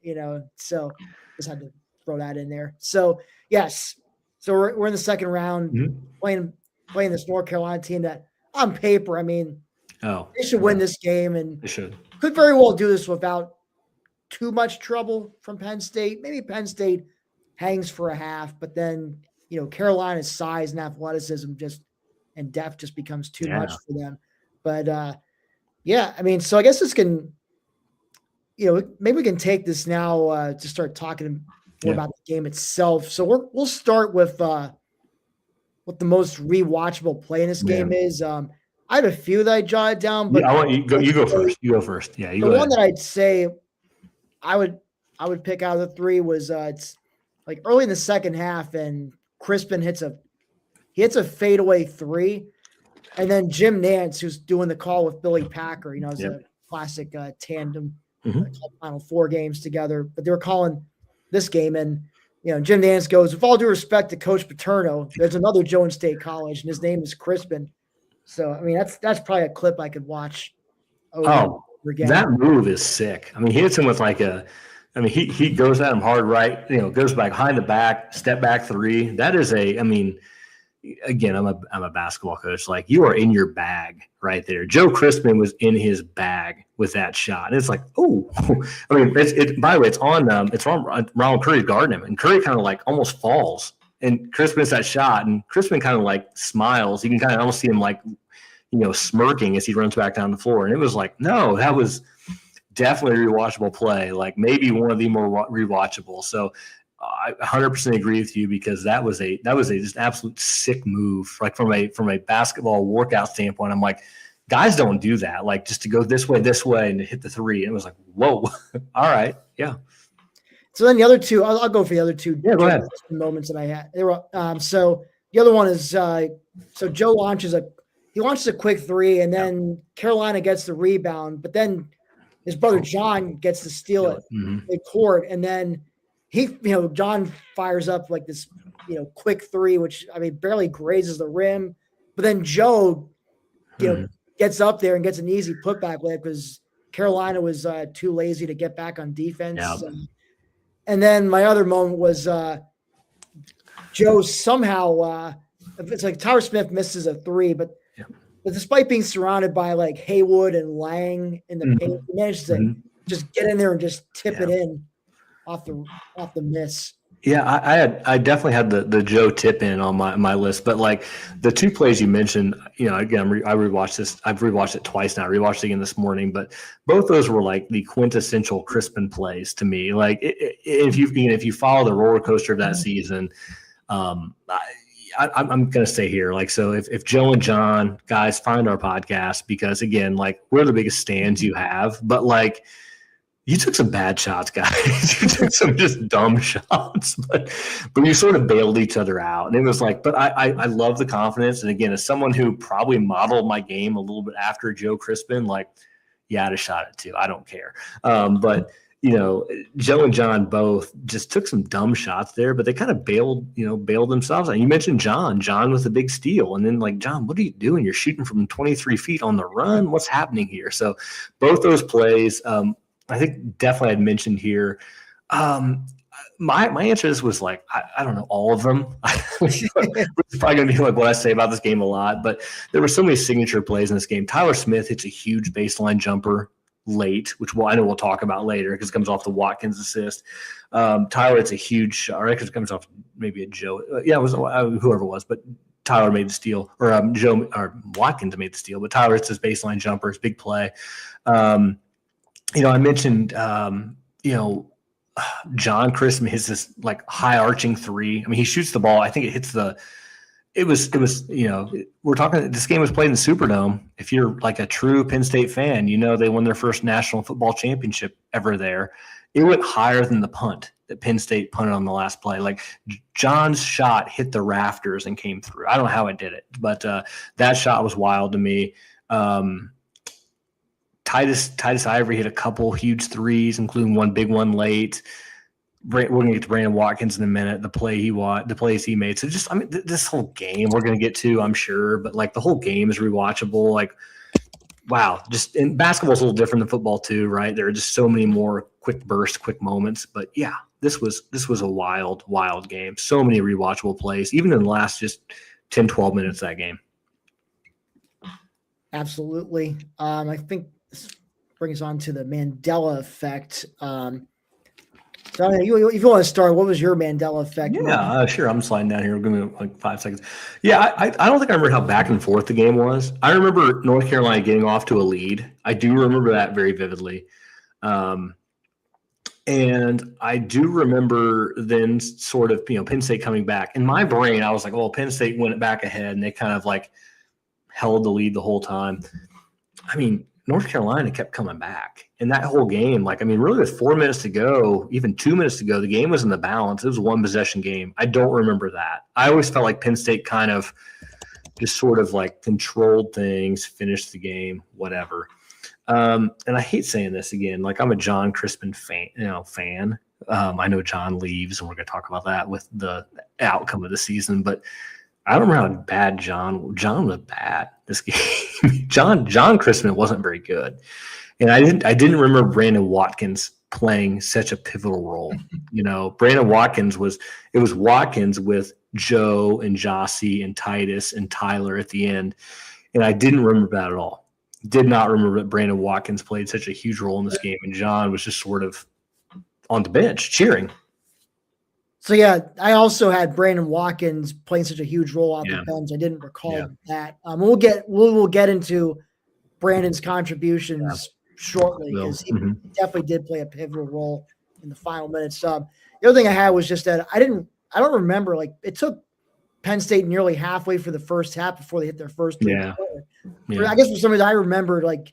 So just had to throw that in there. So yes, so we're in the second round playing this North Carolina team that on paper, I mean, they should win this game, and they could very well do this without too much trouble from Penn State. Maybe Penn State hangs for a half, but then, Carolina's size and athleticism and depth just becomes too much for them. But I mean, so I guess this can, maybe we can take this now to start talking more about the game itself. So we'll start with what the most rewatchable play in this game is. I have a few that I jotted down, but I want you go first. You go first. Yeah, the one that I'd say I would pick out of the 3 was it's like early in the second half, and Crispin hits a fadeaway 3, and then Jim Nance, who's doing the call with Billy Packer, it's a classic tandem, Final 4 games together, but they were calling this game, and Jim Nance goes, with all due respect to Coach Paterno, there's another Jones State College, and his name is Crispin. So I mean that's probably a clip I could watch over again. That move is sick. I mean, he hits him with he goes at him hard right, goes back behind the back, step back 3. That is again, I'm a basketball coach. Like, you are in your bag right there. Joe Crispin was in his bag with that shot. And it's like, oh, I mean, by the way, it's on Ronald Curry guarding him, and Curry kind of like almost falls, and Crispin hits that shot, and Crispin kind of like smiles. You can kind of almost see him like, smirking as he runs back down the floor. And it was like, no, that was definitely a rewatchable play. Like, maybe one of the more rewatchable. So I 100% agree with you, because that was a just absolute sick move. Like, from a basketball workout standpoint, I'm like, guys don't do that. Like, just to go this way and to hit the 3. And it was like, whoa, all right, yeah. So then the other 2, I'll go for the other 2. Yeah, go ahead. Moments that I had. They were so the other one is So Joe launches a quick three, and then Carolina gets the rebound, but then his brother John gets to steal it midcourt, and then John fires up like this, quick three, which barely grazes the rim, but then Joe, gets up there and gets an easy putback layup because Carolina was too lazy to get back on defense. Yeah. And then my other moment was Joe somehow it's like Tyler Smith misses a three, but despite being surrounded by like Haywood and Lang in the paint, he managed to just get in there and just tip it in off the miss. Yeah, I definitely had the Joe tip in on my list, but like the two plays you mentioned, again, I rewatched this. I've rewatched it twice now. I rewatched it again this morning, but both those were like the quintessential Crispin plays to me. Like if you follow the roller coaster of that season, I'm going to stay here. Like, so if Joe and John, guys, find our podcast, because again, like we're the biggest stands you have, but like you took some bad shots, guys. You took some just dumb shots, but you sort of bailed each other out. And it was like, but I love the confidence. And again, as someone who probably modeled my game a little bit after Joe Crispin, like, yeah, I'd have shot it too. I don't care. But Joe and John both just took some dumb shots there, but they kind of bailed themselves out. You mentioned John with a big steal. And then like, John, what are you doing? You're shooting from 23 feet on the run. What's happening here? So both those plays, I think definitely I'd mentioned here. My answer to this was like, I don't know, all of them. It's probably going to be like what I say about this game a lot, but there were so many signature plays in this game. Tyler Smith hits a huge baseline jumper late, which I know we'll talk about later because it comes off the Watkins assist. Tyler hits a huge shot, right? Because it comes off maybe a Joe. Yeah, it was whoever it was, but Tyler made the steal, or Joe or Watkins made the steal, but Tyler hits his baseline jumper, his big play. I mentioned, John Crispin hits this like high arching three. I mean, he shoots the ball. I think it hits we're talking, this game was played in the Superdome. If you're like a true Penn State fan, they won their first national football championship ever there. It went higher than the punt that Penn State punted on the last play. Like John's shot hit the rafters and came through. I don't know how it did it, but that shot was wild to me. Titus Ivory hit a couple huge threes, including one big one late. We're going to get to Brandon Watkins in a minute, the plays he made. So just, this whole game we're going to get to, I'm sure, but like the whole game is rewatchable. Like, wow. Just, and basketball is a little different than football too, right? There are just so many more quick bursts, quick moments. But yeah, this was a wild, wild game. So many rewatchable plays, even in the last just 10, 12 minutes of that game. Absolutely. I think this brings on to the Mandela Effect. So if you want to start, what was your Mandela Effect? Yeah, sure. I'm sliding down here. Give me like 5 seconds. Yeah, I don't think I remember how back and forth the game was. I remember North Carolina getting off to a lead. I do remember that very vividly. And I do remember then sort of, Penn State coming back. In my brain, I was like, well, Penn State went back ahead, and they kind of like held the lead the whole time. I mean, North Carolina kept coming back. And that whole game, really with 4 minutes to go, even 2 minutes to go, the game was in the balance. It was a one-possession game. I don't remember that. I always felt like Penn State kind of just sort of like controlled things, finished the game, whatever. And I hate saying this again. Like, I'm a John Crispin fan. I know John leaves, and we're going to talk about that with the outcome of the season. But I don't remember how bad John was bad this game. John Crispin wasn't very good. And I didn't remember Brandon Watkins playing such a pivotal role. Brandon Watkins was Watkins with Joe and Jossie and Titus and Tyler at the end. And I didn't remember that at all. Did not remember that Brandon Watkins played such a huge role in this game. And John was just sort of on the bench cheering. So, yeah, I also had Brandon Watkins playing such a huge role on the bench. I didn't recall that. We'll get into Brandon's contributions shortly, because he definitely did play a pivotal role in the final minutes. The other thing I had was just that I don't remember, like, it took Penn State nearly halfway for the first half before they hit their first three. I guess for some reason I remembered, like,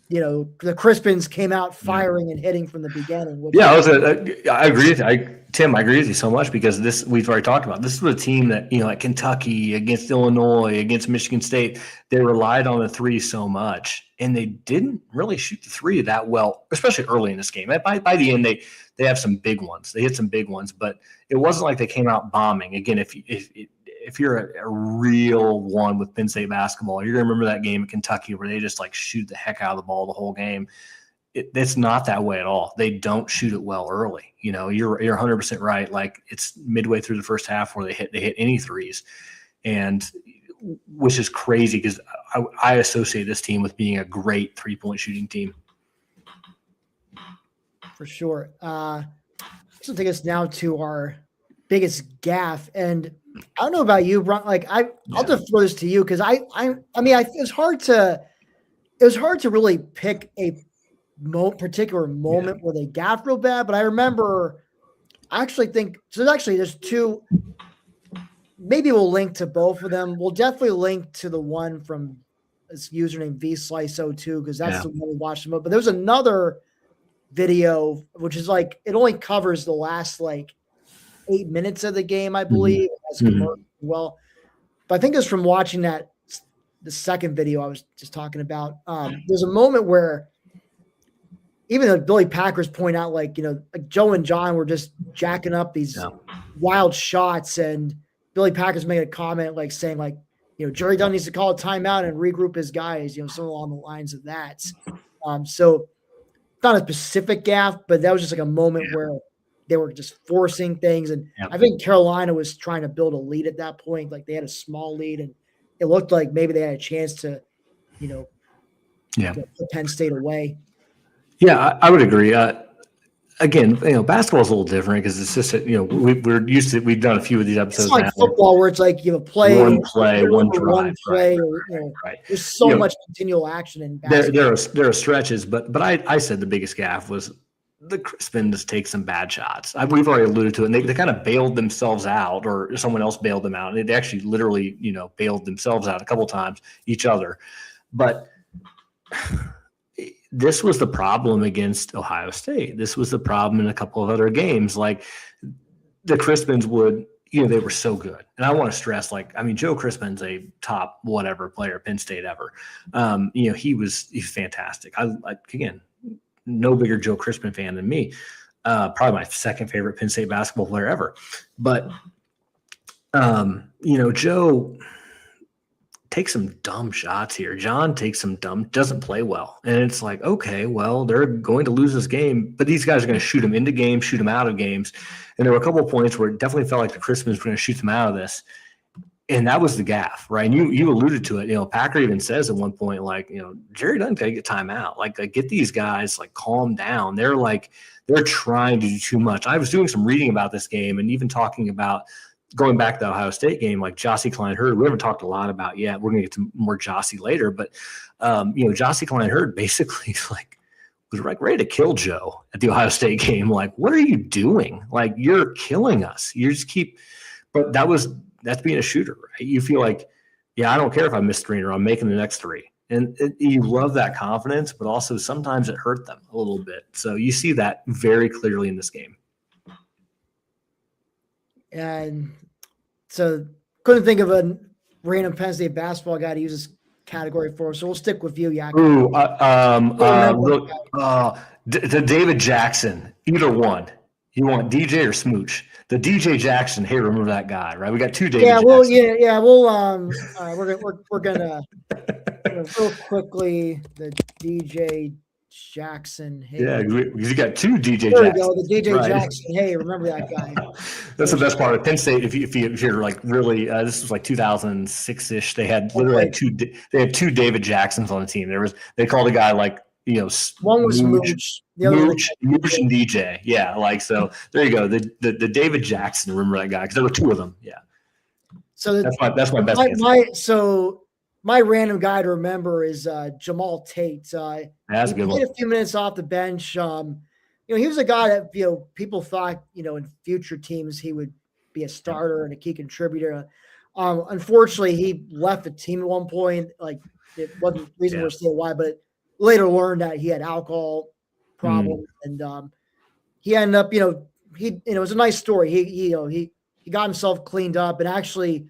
the Crispins came out firing and hitting from the beginning. I agree with you. Tim, I agree with you so much because we've already talked about. This was a team that, like Kentucky, against Illinois, against Michigan State, they relied on the three so much, and they didn't really shoot the three that well, especially early in this game. By the end, they have some big ones. They hit some big ones, but it wasn't like they came out bombing. Again, if you're a real one with Penn State basketball, you're going to remember that game at Kentucky where they just like shoot the heck out of the ball the whole game. It's not that way at all. They don't shoot it well early. You're 100% right. Like it's midway through the first half where they hit any threes, and which is crazy because I associate this team with being a great 3-point shooting team. For sure. This will take us now to our biggest gaffe, and I don't know about you, Bron. Like I'll defer this to you because it was hard to really pick a particular moment where they gaffed real bad. But I remember, I actually think so. Actually, there's two. Maybe we'll link to both of them. We'll definitely link to the one from this username vslice02 because that's the one we watched the most. But there's another video which is like it only covers the last like 8 minutes of the game, I believe. Well, but I think it's from watching the second video I was just talking about. There's a moment where even the Billy Packers point out, like Joe and John were just jacking up these wild shots, and Billy Packers made a comment like saying like, Jerry Dunn needs to call a timeout and regroup his guys, something along the lines of that. So not a specific gaffe, but that was just like a moment where they were just forcing things. And I think Carolina was trying to build a lead at that point. Like they had a small lead, and it looked like maybe they had a chance to, put Penn State away. Yeah, I would agree. Again, basketball is a little different because it's just we're used to. We've done a few of these episodes. It's like football, where it's like one play, one drive, play. Right. There's so much continual action in basketball. There are stretches, but I said the biggest gaffe was the Crispins take some bad shots. We've already alluded to it. And they kind of bailed themselves out, or someone else bailed them out. And they actually literally bailed themselves out a couple times, each other, but. This was the problem against Ohio State. This was the problem in a couple of other games. Like the Crispins would, they were so good. And I want to stress, Joe Crispin's a top whatever player, Penn State ever. He's fantastic. Again, no bigger Joe Crispin fan than me. Probably my second favorite Penn State basketball player ever. But, Joe takes some dumb shots here. John takes some doesn't play well. And it's like, okay, well, they're going to lose this game, but these guys are going to shoot them into games, shoot them out of games. And there were a couple of points where it definitely felt like the Crispins were going to shoot them out of this. And that was the gaffe, right? And you alluded to it. Packer even says at one point, like, Jerry Dunn got to get timeout. Like, get these guys, like, calm down. They're trying to do too much. I was doing some reading about this game and even talking about going back to the Ohio State game, like Jossie Klein-Hurd, we haven't talked a lot about yet. We're going to get to more Jossie later, but Jossie Klein-Hurd basically was ready to kill Joe at the Ohio State game. Like, what are you doing? Like, you're killing us. You just but that's being a shooter, right? You feel like, I don't care if I miss three or I'm making the next three. And you love that confidence, but also sometimes it hurt them a little bit. So you see that very clearly in this game. And so couldn't think of a random Penn State basketball guy to use this category for, so we'll stick with you, Yak. Ooh, the David Jackson, either one. You want DJ or Smooch? The DJ Jackson. Hey, remember that guy, right? We got two David. We're gonna real quickly the DJ Jackson. Hey. Yeah, because you got two DJ Jackson. There we go, the DJ Jackson. Hey, remember that guy? That's the best part of Penn State. If you're like really, this was like 2006-ish. They had literally two David Jacksons on the team. They called a guy like one was Mooch, the other Mooch and DJ. Yeah, like so. There you go. The David Jackson. Remember that guy? Because there were two of them. Yeah. So that's my best answer. My random guy to remember is Jamal Tate. That's a good one. He played a few minutes off the bench. He was a guy that people thought in future teams he would be a starter and a key contributor. Unfortunately, he left the team at one point. Like it wasn't reasonable to say why, but later learned that he had alcohol problems, and he ended up, it was a nice story. He got himself cleaned up, and actually,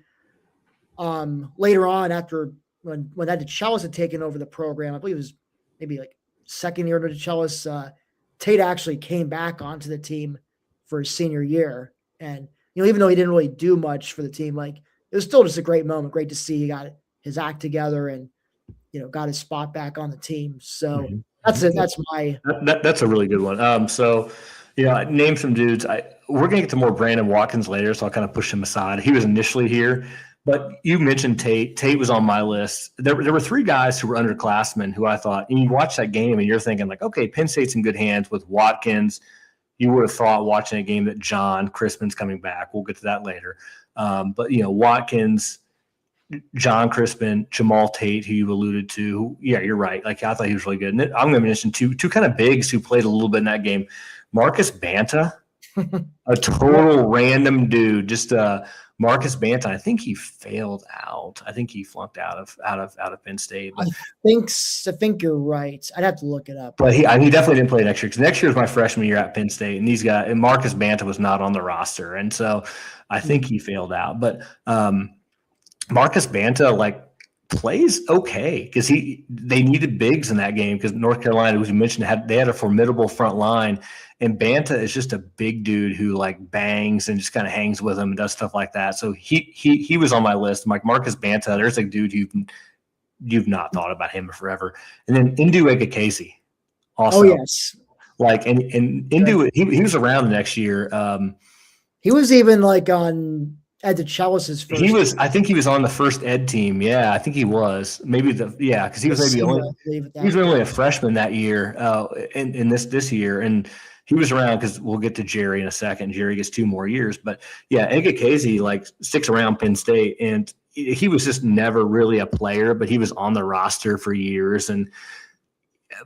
later on, after when that DeChellis had taken over the program, I believe it was maybe like second year to DeChellis, Tate actually came back onto the team for his senior year, and even though he didn't really do much for the team, like it was still just a great moment. Great to see he got his act together and got his spot back on the team. So that's it. That's a really good one. So name some dudes. We're gonna get to more Brandon Watkins later, so I'll kind of push him aside. He was initially here, but you mentioned Tate. Tate was on my list. There were three guys who were underclassmen who I thought, and you watch that game and you're thinking like, okay, Penn State's in good hands with Watkins. You would have thought watching a game that John Crispin's coming back. We'll get to that later. But Watkins, John Crispin, Jamal Tate, who you alluded to. Yeah, you're right. Like I thought he was really good. And I'm going to mention two kind of bigs who played a little bit in that game. Marcus Banta, a total random dude. Just Marcus Banta. I think he failed out. I think he flunked out of Penn State. But, I think you're right. I'd have to look it up. But he definitely didn't play next year because next year was my freshman year at Penn State, and Marcus Banta was not on the roster, and so I think he failed out. But Marcus Banta plays okay because they needed bigs in that game because North Carolina, as you mentioned, they had a formidable front line, and Banta is just a big dude who bangs and just kind of hangs with him and does stuff like that. So he was on my list. Like Marcus Banta, there's a dude you've not thought about him forever. And then Ndu Egekese also. Oh yes. And Ndu, he was around the next year. He was even on Ed DeChellis's first. I think he was on the first Ed team. Yeah, I think he was. Because he was only a freshman that year. In this year, and he was around because we'll get to Jerry in a second. Jerry gets 2 more years, but yeah, Egekese sticks around Penn State, and he was just never really a player, but he was on the roster for years,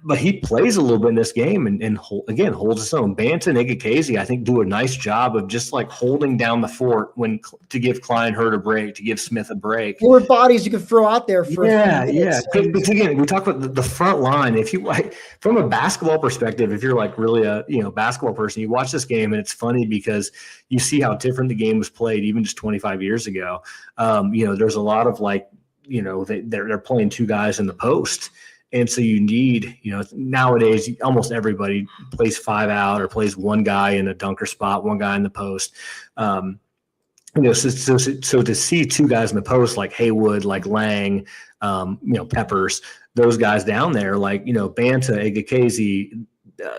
but he plays a little bit in this game and holds his own. Banta and Egekese, I think, do a nice job of just holding down the fort to give Klein-Hurd a break, to give Smith a break. There were bodies you could throw out there for. Yeah. But again, we talk about the front line. If you from a basketball perspective, if you're really a basketball person, you watch this game and it's funny because you see how different the game was played even just 25 years ago. There's a lot of they're playing 2 guys in the post. And so you need, nowadays almost everybody plays 5 out or plays 1 guy in a dunker spot, 1 guy in the post. So to see 2 guys in the post like Haywood, like Lang, Peppers, those guys down there, Banta, Egekese,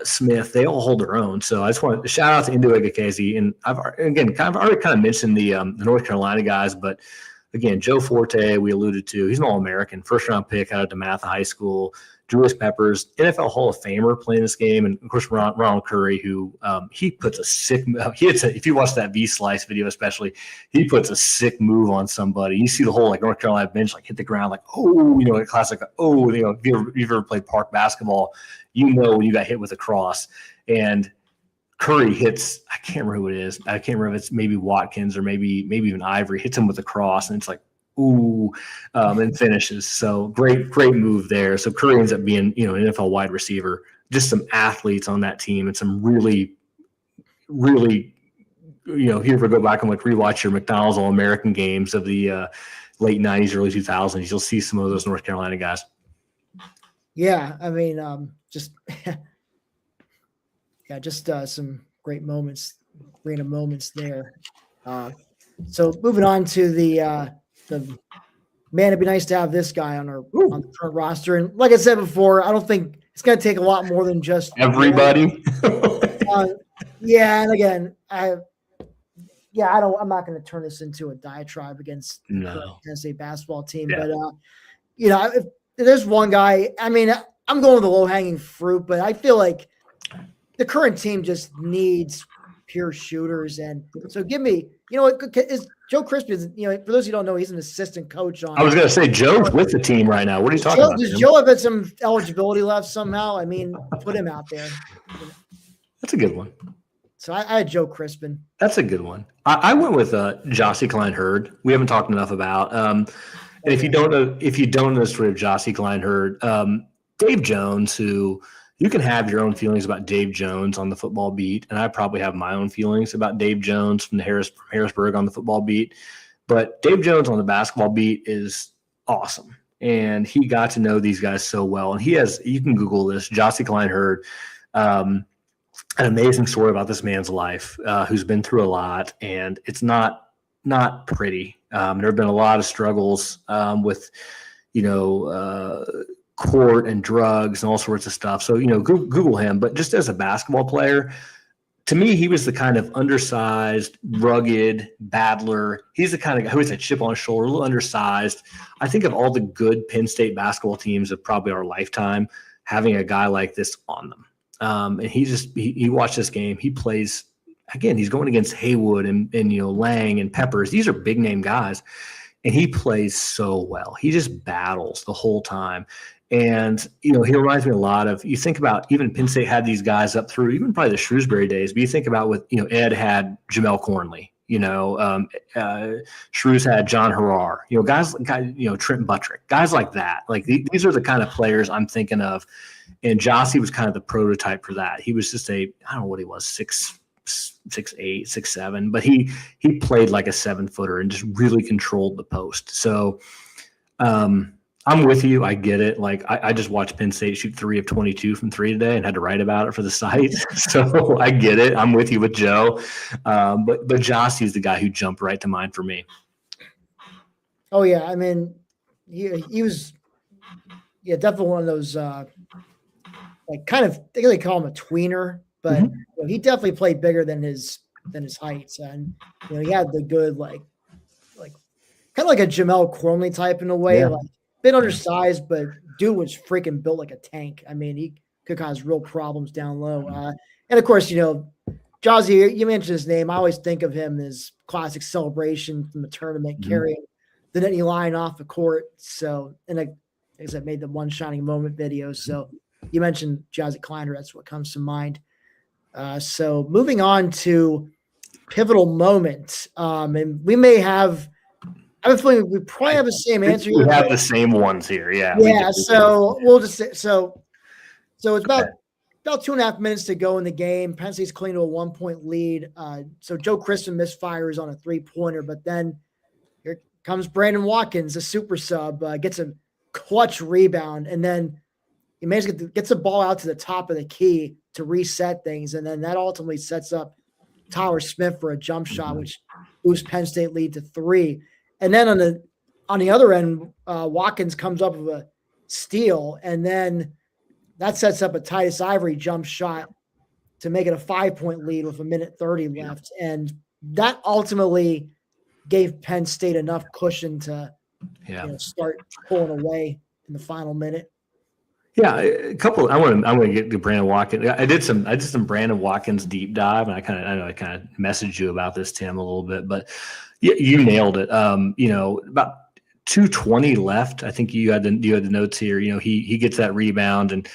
Smith, they all hold their own. So I just want to shout out to Ndu Egekese, and I've already mentioned the North Carolina guys, but. Again, Joe Forte, we alluded to, he's an All-American, first-round pick out of DeMatha High School. Julius Peppers, NFL Hall of Famer playing this game. And, of course, Ronald Curry, who he puts a sick – if you watch that V-Slice video especially, he puts a sick move on somebody. You see the whole, North Carolina bench, hit the ground a classic, if you've ever played park basketball, when you got hit with a cross. And – Curry hits, I can't remember who it is. I can't remember if it's maybe Watkins or maybe even Ivory, hits him with a cross, and it's and finishes. So great move there. So Curry ends up being, an NFL wide receiver. Just some athletes on that team and some really, really, here we go back and rewatch your McDonald's All-American games of the late 90s, early 2000s. You'll see some of those North Carolina guys. Yeah, I mean, just – just some great moments, random moments there. So moving on to the man, it'd be nice to have this guy on the current roster. And like I said before, I don't think it's going to take a lot more than just everybody. And again, I'm not going to turn this into a diatribe against the Penn State basketball team, but if there's one guy, I mean, I'm going with the low hanging fruit, but I feel like the current team just needs pure shooters. And so give me, is Joe Crispin, for those who don't know, he's an assistant coach on. I was going to say, Joe's with the team right now. What are you talking about? Does Joe have some eligibility left somehow? I mean, put him out there. That's a good one. So I had Joe Crispin. That's a good one. I went with Jossie Klein-Hurd. We haven't talked enough about. And if you don't know the story of Jossie Klein-Hurd, Dave Jones, who you can have your own feelings about Dave Jones on the football beat, and I probably have my own feelings about Dave Jones from Harrisburg on the football beat. But Dave Jones on the basketball beat is awesome, and he got to know these guys so well. And you can Google this, Jossie Kleinherd, an amazing story about this man's life, who's been through a lot, and it's not pretty. There have been a lot of struggles with, court and drugs and all sorts of stuff. So, Google him. But just as a basketball player, to me, he was the kind of undersized, rugged battler. He's the kind of guy who has a chip on his shoulder, a little undersized. I think of all the good Penn State basketball teams of probably our lifetime, having a guy like this on them. And he watched this game. He plays, again, he's going against Haywood and Lang and Peppers. These are big name guys. And he plays so well. He just battles the whole time. And, he reminds me a lot of, you think about, even Penn State had these guys up through even probably the Shrewsbury days, but you think about Ed had Jamel Cornley, Shrews had John Harrar, guys, Trenton Buttrick, guys like that. Like these are the kind of players I'm thinking of. And Jossie was kind of the prototype for that. He was just I don't know what he was, 6'8", 6'7", but he played like a 7-footer and just really controlled the post. So, I'm with you. I get it. Like I just watched Penn State shoot 3 of 22 from 3 today and had to write about it for the site. So I get it. I'm with you with Joe. But Jossie is the guy who jumped right to mind for me. Oh yeah. I mean, he was, definitely one of those, kind of, they call him a tweener, but he definitely played bigger than his heights. And, he had the good, kind of like a Jamel Cornley type in a way, bit undersized, but dude was freaking built like a tank. I mean, he could cause real problems down low. And of course, Jossie, you mentioned his name. I always think of him as classic celebration from the tournament, carrying the Nittany Lion off the court. So, and I said, made the One Shining Moment video. So you mentioned Jossie Kleinherd. That's what comes to mind. So moving on to pivotal moment. And we may have, I have a feeling we probably have the same answer. We have the same ones here. Yeah. Yeah. So we'll just say, so it's about 2.5 minutes to go in the game. Penn State's clinging to a 1-point lead. So Joe Christen misfires on a 3-pointer, but then here comes Brandon Watkins, a super sub, gets a clutch rebound, and then he gets the ball out to the top of the key to reset things. And then that ultimately sets up Tyler Smith for a jump shot, which boosts Penn State lead to 3. And then on the other end, Watkins comes up with a steal, and then that sets up a Titus Ivory jump shot to make it a 5-point lead with 1:30 left. And that ultimately gave Penn State enough cushion to start pulling away in the final minute. Yeah, a couple. I want to get to Brandon Watkins. I did some Brandon Watkins deep dive, and I kind of messaged you about this, Tim, a little bit, but you nailed it. About 2:20 left. I think you had the notes here. He gets that rebound, and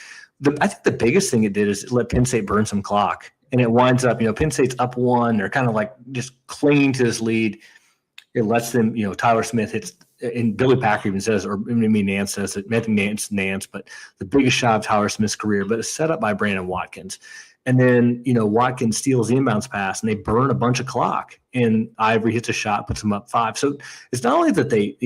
I think the biggest thing it did is it let Penn State burn some clock, and it winds up. Penn State's up 1. They're kind of like just clinging to this lead. It lets them. Tyler Smith hits. And Billy Packer even says, or Nance says it, I think Nance, but the biggest shot of Tyler Smith's career, but it's set up by Brandon Watkins. And then, Watkins steals the inbounds pass and they burn a bunch of clock, and Ivory hits a shot, puts them up 5. So it's not only that they,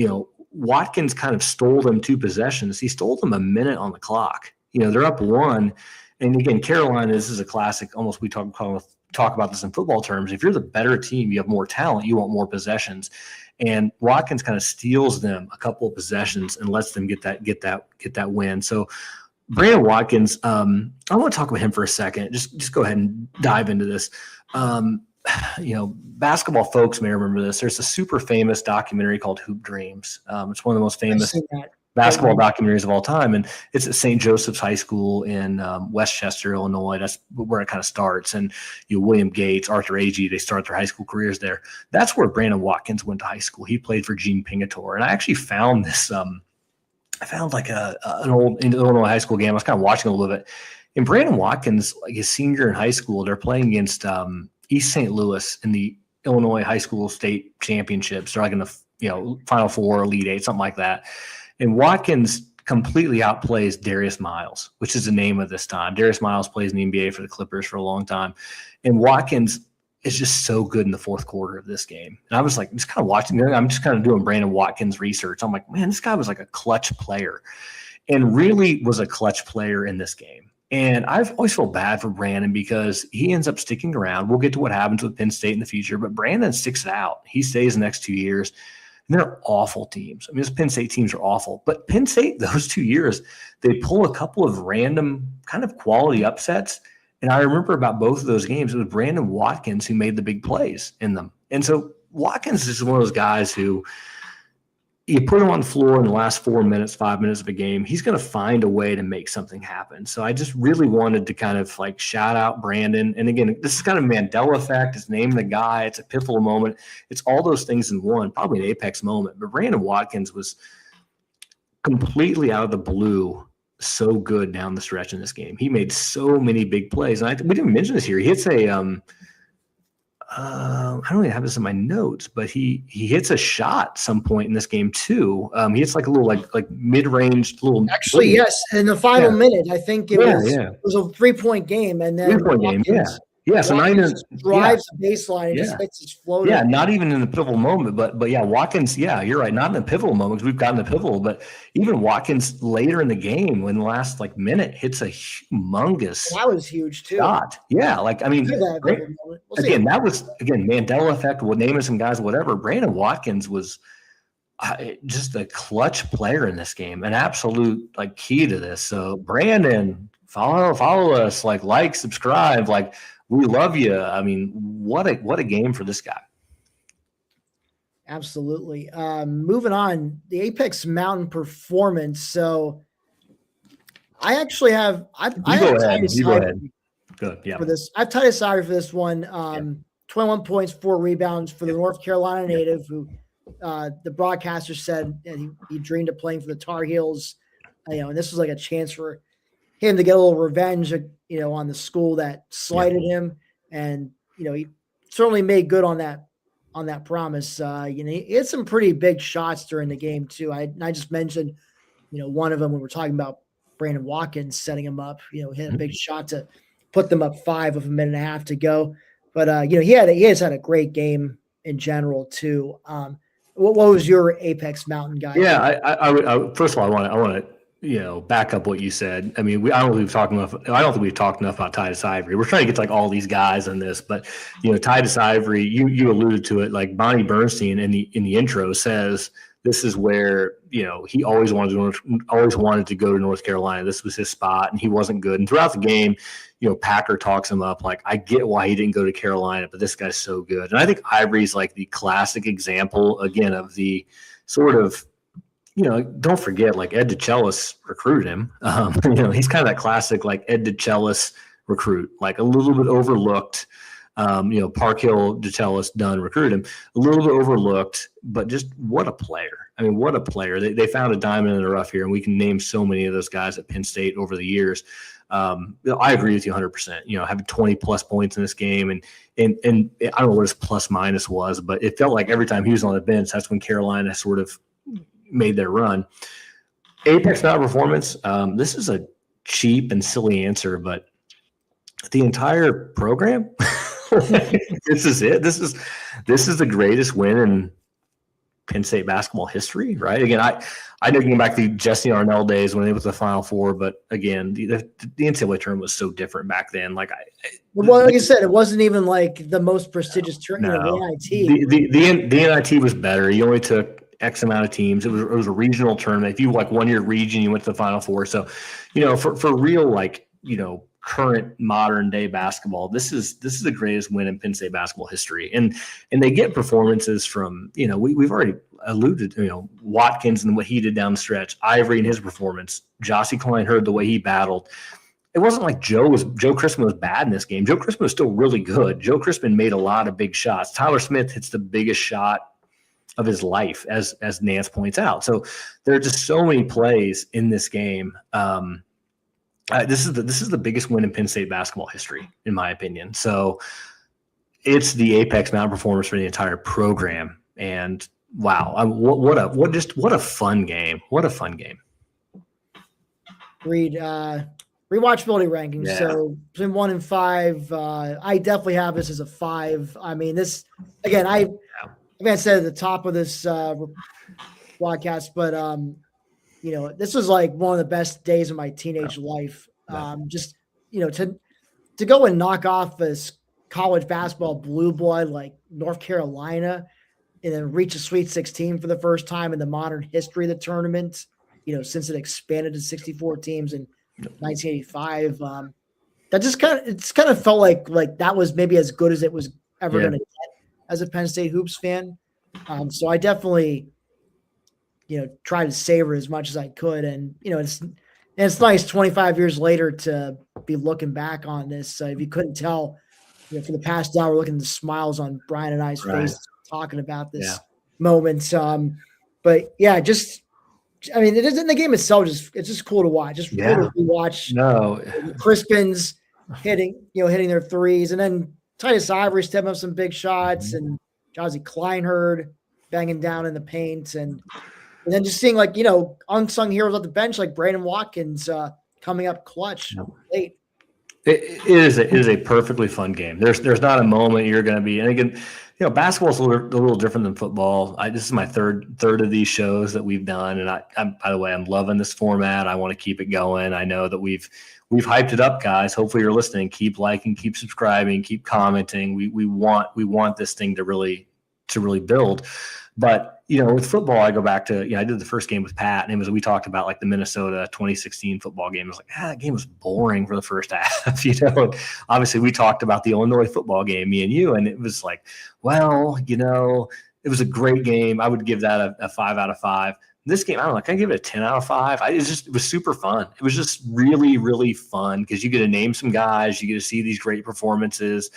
Watkins kind of stole them 2 possessions. He stole them a minute on the clock. They're up 1. And again, Carolina, this is a classic, almost we talk about this in football terms. If you're the better team, you have more talent, you want more possessions. And Watkins kind of steals them a couple of possessions and lets them get that win. So Brandon Watkins, I want to talk about him for a second. Just go ahead and dive into this. Basketball folks may remember this. There's a super famous documentary called Hoop Dreams. It's one of the most famous basketball documentaries of all time. And it's at St. Joseph's High School in Westchester, Illinois. That's where it kind of starts. And William Gates, Arthur Agee, they start their high school careers there. That's where Brandon Watkins went to high school. He played for Gene Pingatore. And I actually found this, I found like an old Illinois high school game. I was kind of watching a little bit. And Brandon Watkins, like his senior in high school, they're playing against East St. Louis in the Illinois High School State Championships. They're like in the Final Four, Elite Eight, something like that. And Watkins completely outplays Darius Miles, which is the name of this time. Darius Miles plays in the NBA for the Clippers for a long time. And Watkins is just so good in the fourth quarter of this game. And I was like, just kind of watching, I'm just kind of doing Brandon Watkins research. I'm like, man, this guy was like a clutch player and really was a clutch player in this game. And I've always felt bad for Brandon because he ends up sticking around. We'll get to what happens with Penn State in the future, but Brandon sticks it out. He stays the next 2 years. And they're awful teams. I mean, those Penn State teams are awful. But Penn State, those 2 years, they pull a couple of random kind of quality upsets. And I remember about both of those games, it was Brandon Watkins who made the big plays in them. And so Watkins is one of those guys who you put him on the floor in the last 4 minutes, 5 minutes of a game, he's going to find a way to make something happen. So I just really wanted to kind of like shout out Brandon. And again, this is kind of Mandela Effect. It's naming the guy. It's a pivotal moment. It's all those things in one, probably an apex moment. But Brandon Watkins was completely out of the blue so good down the stretch in this game. He made so many big plays. And we didn't mention this here. He hits a I don't even have this in my notes, but he hits a shot some point in this game too. He hits like a little like mid-range little. Actually, yes, in the final minute, I think it was a 3-point game, and then 3-point game, yeah. So Watkins drives the baseline and just hits his floater. Yeah, not even in the pivotal moment, but yeah, Watkins. Yeah, you're right. Not in the pivotal moment because we've gotten the pivotal, but even Watkins later in the game, when the last like minute, hits a humongous. That was huge too. Shot. Yeah, like I mean, again, that was Mandela Effect. We'll name it some guys, whatever. Brandon Watkins was just a clutch player in this game, an absolute like key to this. So Brandon, follow us, like, subscribe, like. We love you. I mean, what a game for this guy. Absolutely. Moving on, the Apex Mountain performance. So I actually have go ahead. Good. Yeah. For this, I've Titus Ivory for this one. 21 points, 4 rebounds for the North Carolina native who the broadcaster said he dreamed of playing for the Tar Heels. And this was like a chance for him to get a little revenge, on the school that slighted him. And, he certainly made good on that promise. He had some pretty big shots during the game too. I just mentioned, one of them when we're talking about Brandon Watkins setting him up, hit a big shot to put them up 5 with a minute and a half to go. But, he has had a great game in general too. What was your Apex Mountain guy? Yeah, I first of all, I want to, back up what you said. I mean, I don't think we've talked enough about Titus Ivory. We're trying to get to like all these guys in this, but Titus Ivory, you alluded to it. Like Bonnie Bernstein in the intro says, this is where he always wanted to go to North Carolina. This was his spot, and he wasn't good. And throughout the game, Packer talks him up. Like, I get why he didn't go to Carolina, but this guy's so good. And I think Ivory's like the classic example again of the sort of. Don't forget, like Ed DeChellis recruited him. He's kind of that classic, like Ed DeChellis recruit, like a little bit overlooked. Park Hill, DeChellis, Dunn recruited him, a little bit overlooked, but just what a player. I mean, what a player. They found a diamond in the rough here, and we can name so many of those guys at Penn State over the years. I agree with you 100%. Having 20-plus points in this game, and I don't know what his plus-minus was, but it felt like every time he was on the bench, that's when Carolina sort of made their run. Apex Mountain performance. This is a cheap and silly answer, but the entire program. This is it. This is the greatest win in Penn State basketball history, right? Again, I know going back to Jesse Arnell days when they was the Final Four, but again, the NCAA tournament was so different back then. Like I said, it wasn't even like the most prestigious tournament. No. The NIT. The NIT was better. You only took X amount of teams. It was a regional tournament. If you won your region, you went to the Final Four. So, for real, current modern day basketball, this is the greatest win in Penn State basketball history. And they get performances from, we've already alluded to, Watkins and what he did down the stretch, Ivory and his performance, Jossie Klein-Hurd, the way he battled. It wasn't like Joe Crispin was bad in this game. Joe Crispin was still really good. Joe Crispin made a lot of big shots. Tyler Smith hits the biggest shot of his life, as Nance points out. So there are just so many plays in this game. This is the biggest win in Penn State basketball history, in my opinion. So it's the Apex Mountain performance for the entire program. And wow, what a fun game! What a fun game! read rewatchability ranking. Yeah. So between 1 and 5, I definitely have this as a 5. I mean, this again, I said at the top of this broadcast, but this was like one of the best days of my teenage life. Just to go and knock off this college basketball blue blood like North Carolina, and then reach a Sweet 16 for the first time in the modern history of the tournament, since it expanded to 64 teams in 1985. That just kind of felt like that was maybe as good as it was ever going to get as a Penn State hoops fan. So I definitely, try to savor as much as I could. And, it's nice 25 years later to be looking back on this. If you couldn't tell, for the past hour, looking at the smiles on Brian and I's faces talking about this moment. But yeah, it isn't the game itself. It's just cool to watch. Just cool to watch. No, Crispin's hitting their threes, and then Titus Ivory stepping up some big shots, and Jazzy Kleinherd banging down in the paint, and then just seeing unsung heroes at the bench like Brandon Watkins coming up clutch late. It is a perfectly fun game. There's not a moment you're going to be, and again, basketball's a little different than football. This is my third of these shows that we've done, and I'm by the way, I'm loving this format. I want to keep it going. I know that we've hyped it up, guys. Hopefully you're listening. Keep liking, keep subscribing, keep commenting. We want this thing to really build. But with football, I go back to I did the first game with Pat, and we talked about like the Minnesota 2016 football game. It was like that game was boring for the first half. And obviously we talked about the Illinois football game, me and you, and it was like, well, it was a great game. I would give that a 5 out of 5. This game, I don't know, can I give it a 10 out of 5? It was super fun. It was just really, really fun because you get to name some guys, you get to see these great performances.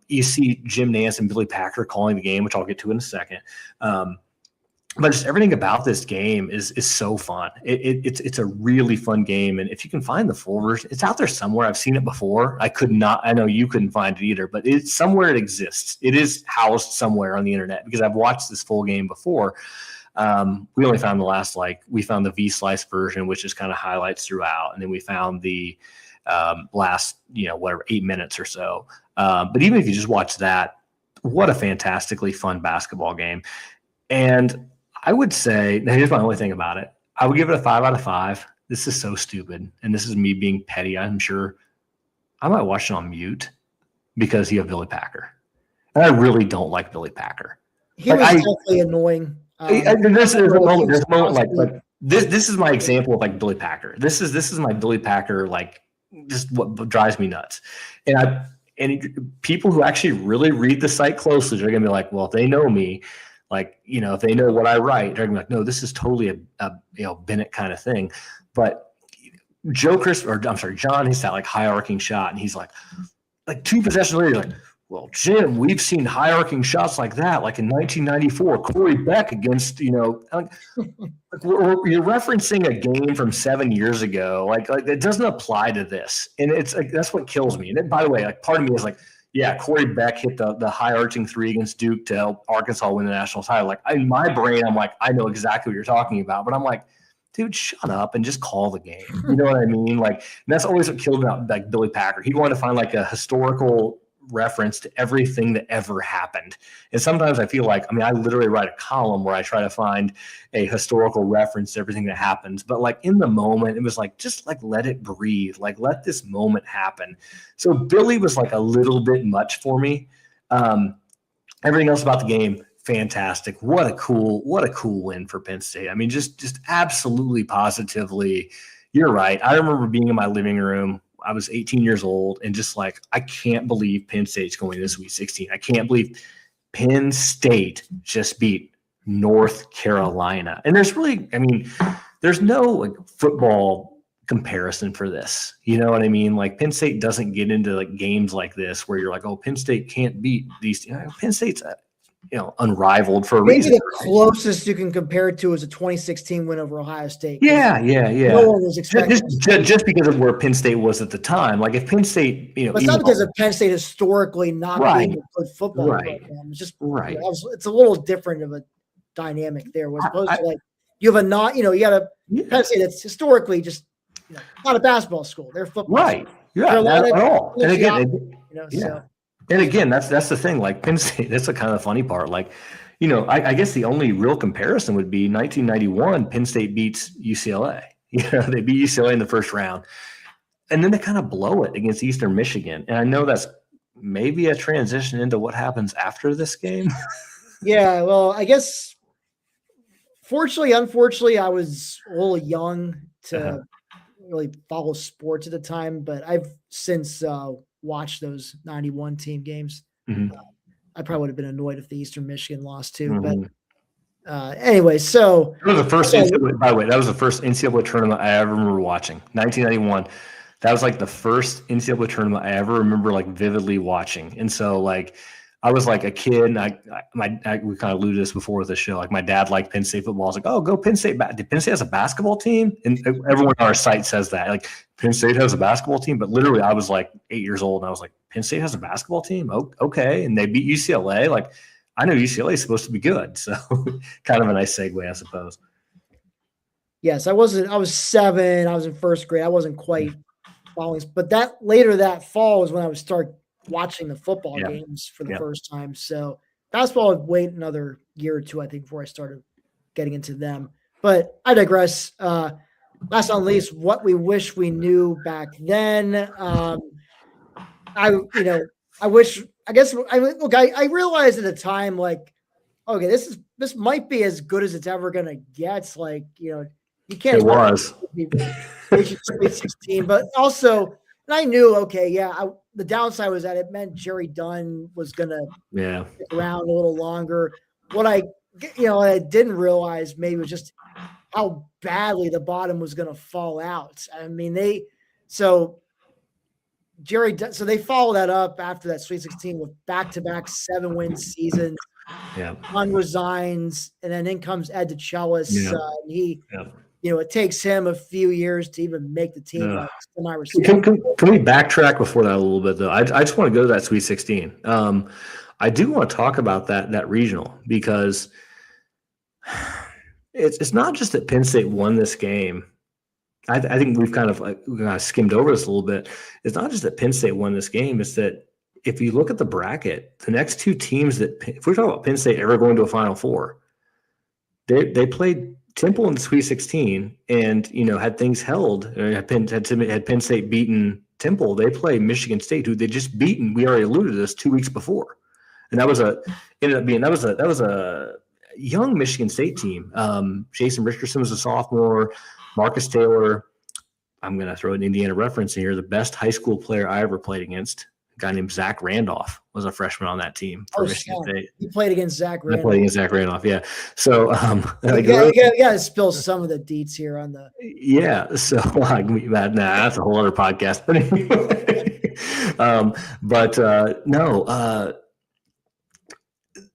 You see Jim Nance and Billy Packer calling the game, which I'll get to in a second. But just everything about this game is so fun. It's a really fun game. And if you can find the full version, it's out there somewhere. I've seen it before. I know you couldn't find it either, but it's somewhere it exists. It is housed somewhere on the internet because I've watched this full game before. We only found we found the V-Slice version, which is kind of highlights throughout. And then we found the last, 8 minutes or so. But even if you just watch that, what a fantastically fun basketball game. And I would say, now here's my only thing about it. I would give it a 5 out of 5. This is so stupid. And this is me being petty. I'm sure I might watch it on mute because you have Billy Packer. And I really don't like Billy Packer. He was definitely annoying. There's a moment like this is my example of like Billy Packer. This is my Billy Packer, like just what drives me nuts. And people who actually really read the site closely, they're going to be like, well, if they know me, like, if they know what I write, they're going to be like, no, this is totally a Bennett kind of thing. But John, he's that like high arcing shot. And he's like 2 possessions later, like, well, Jim, we've seen high arcing shots like that, like in 1994, Corey Beck against, you're referencing a game from 7 years ago. Like it doesn't apply to this. And it's like, that's what kills me. And then, by the way, like part of me is like, yeah, Corey Beck hit the high arching 3 against Duke to help Arkansas win the national title. Like in my brain, I'm like, I know exactly what you're talking about, but I'm like, dude, shut up and just call the game. You know what I mean? Like, and that's always what killed about like Billy Packer. He wanted to find like a historical reference to everything that ever happened. And sometimes I feel like, I literally write a column where I try to find a historical reference to everything that happens. But like in the moment, it was like, just like, let it breathe. Like, let this moment happen. So Billy was like a little bit much for me. Everything else about the game, fantastic. What a cool win for Penn State. Just absolutely positively. You're right. I remember being in my living room. I was 18 years old and just like, I can't believe Penn State's going to the Sweet 16. I can't believe Penn State just beat North Carolina. And there's really, there's no like football comparison for this. You know what I mean? Like Penn State doesn't get into like games like this where you're like, oh, Penn State can't beat these. Penn State's unrivaled for a reason. Maybe the closest you can compare it to is a 2016 win over Ohio State. Yeah. No one was expecting just because of where Penn State was at the time. Like if Penn State, but it's not because of Penn State historically not being a good football program. It's just it's a little different of a dynamic there. As opposed to like you have a you got a Penn State that's historically just not a basketball school. They're football. Right. Yeah, not at all. And again, so. And again, that's the thing. Like Penn State, that's the kind of funny part. Like, I guess the only real comparison would be 1991. Penn State beats UCLA. They beat UCLA in the first round, and then they kind of blow it against Eastern Michigan. And I know that's maybe a transition into what happens after this game. Yeah, well, I guess unfortunately, I was a little young to really follow sports at the time, but I've since watched those 91 team games. Mm-hmm. I probably would have been annoyed if the Eastern Michigan lost too. Mm-hmm. But anyway, so that was the first NCAA, by the way, that was the first NCAA tournament I ever remember watching. 1991. That was like the first NCAA tournament I ever remember like vividly watching. And so like I was like a kid, and we kind of alluded to this before with the show. Like my dad liked Penn State football. I was like, oh, go Penn State. Did Penn State has a basketball team? And everyone on our site says that. Like Penn State has a basketball team. But literally I was like 8 years old, and I was like, Penn State has a basketball team? Oh, okay. And they beat UCLA. Like I know UCLA is supposed to be good. So kind of a nice segue, I suppose. Yes, I was 7. I was in first grade. I wasn't quite following. But that fall was when I would start watching the football games for the first time. So basketball would wait another year or two, I think, before I started getting into them. But I digress. Last but not least, what we wish we knew back then. I realized at the time, like, okay, this might be as good as it's ever gonna get. Like, you can't. It was 16, but also, and I knew, okay, the downside was that it meant Jerry Dunn was gonna stick around a little longer. What I didn't realize maybe was just how badly the bottom was gonna fall out. I mean, they followed that up after that Sweet 16 with back-to-back 7-win seasons. Yeah, Dunn resigns, and then in comes Ed DeChellis. And he. It takes him a few years to even make the team. Can we backtrack before that a little bit, though? I just want to go to that Sweet 16. I do want to talk about that regional, because it's not just that Penn State won this game. I think we've kind of skimmed over this a little bit. It's not just that Penn State won this game. It's that if you look at the bracket, the next two teams if we're talking about Penn State ever going to a Final Four, they played Temple in the Sweet 16, and had things held, had Penn State beaten Temple, they play Michigan State, who they just beaten. We already alluded to this 2 weeks before, and that was a young Michigan State team. Jason Richardson was a sophomore. Marcus Taylor, I'm going to throw an Indiana reference in here. The best high school player I ever played against, a guy named Zach Randolph, was a freshman on that team for Michigan State. He played against Zach Randolph. I played against Zach Randolph, yeah. So, you got to spill some of the deets here on the. Yeah, so that's a whole other podcast. But anyway,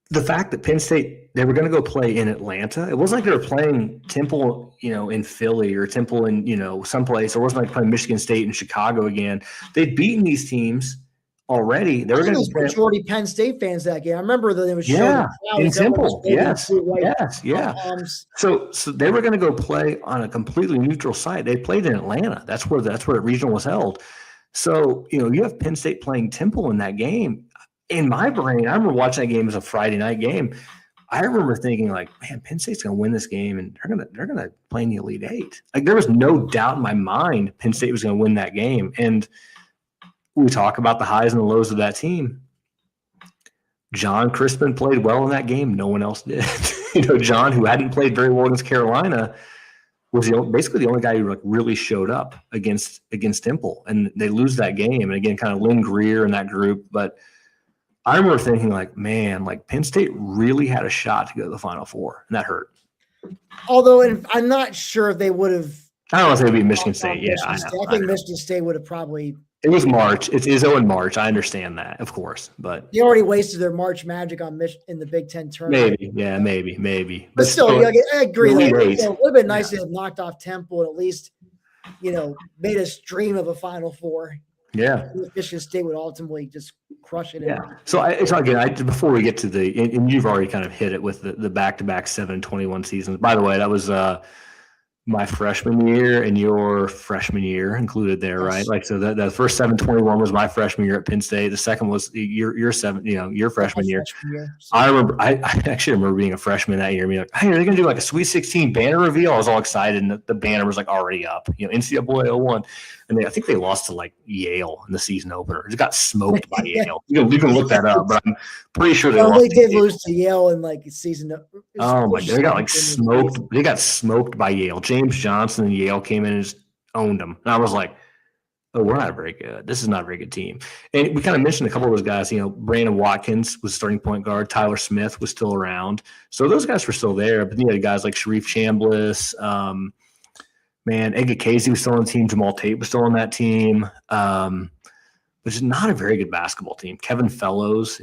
the fact that Penn State, they were going to go play in Atlanta. It wasn't like they were playing Temple, in Philly, or Temple in, someplace. It wasn't like playing Michigan State in Chicago again. They'd beaten these teams already. They were going to play. Majority Penn State fans that game. I remember that it was in Temple. Yes. So they were going to go play on a completely neutral site. They played in Atlanta. That's where the regional was held. So you have Penn State playing Temple in that game. In my brain, I remember watching that game as a Friday night game. I remember thinking, like, man, Penn State's going to win this game, and they're gonna play in the Elite Eight. Like, there was no doubt in my mind Penn State was going to win that game. And we talk about the highs and the lows of that team. John Crispin played well in that game. No one else did. John, who hadn't played very well against Carolina, was basically the only guy who really showed up against Temple, and they lose that game. And again, kind of Lynn Greer and that group, but I remember thinking, like, man, like Penn State really had a shot to go to the Final Four, and that hurt. Although I'm not sure if they would have. I don't know if they'd be Michigan State. Yeah, I think Michigan State would have probably. It was March. It's Izzo in March. I understand that, of course, but they already wasted their March magic on in the Big Ten tournament. Maybe. But still, I agree. It would have been nice to have knocked off Temple and at least, made us dream of a Final Four. Yeah, Michigan State would ultimately just crush it. Yeah. So again, before we get to and you've already kind of hit it with the back-to-back 7-21 seasons. By the way, that was my freshman year and your freshman year included there, Yes. right? Like, so that first 721 was my freshman year at Penn State. The second was your freshman year. So. I actually remember being a freshman that year and being like, hey, are they going to do like a Sweet 16 banner reveal? I was all excited, and the banner was like already up, NCAA 01. And I think they lost to like Yale in the season opener. It got smoked by Yale. You can look that up, but I'm pretty sure they did lose to Yale in like season. Oh my God, they got like smoked. They got smoked by Yale. James Johnson and Yale came in and just owned them. And I was like, oh, we're not very good. This is not a very good team. And we kind of mentioned a couple of those guys. Brandon Watkins was starting point guard. Tyler Smith was still around. So those guys were still there. But you had guys like Sharif Chambliss, Edgar Casey was still on the team. Jamal Tate was still on that team. Which is not a very good basketball team. Kevin Fellows,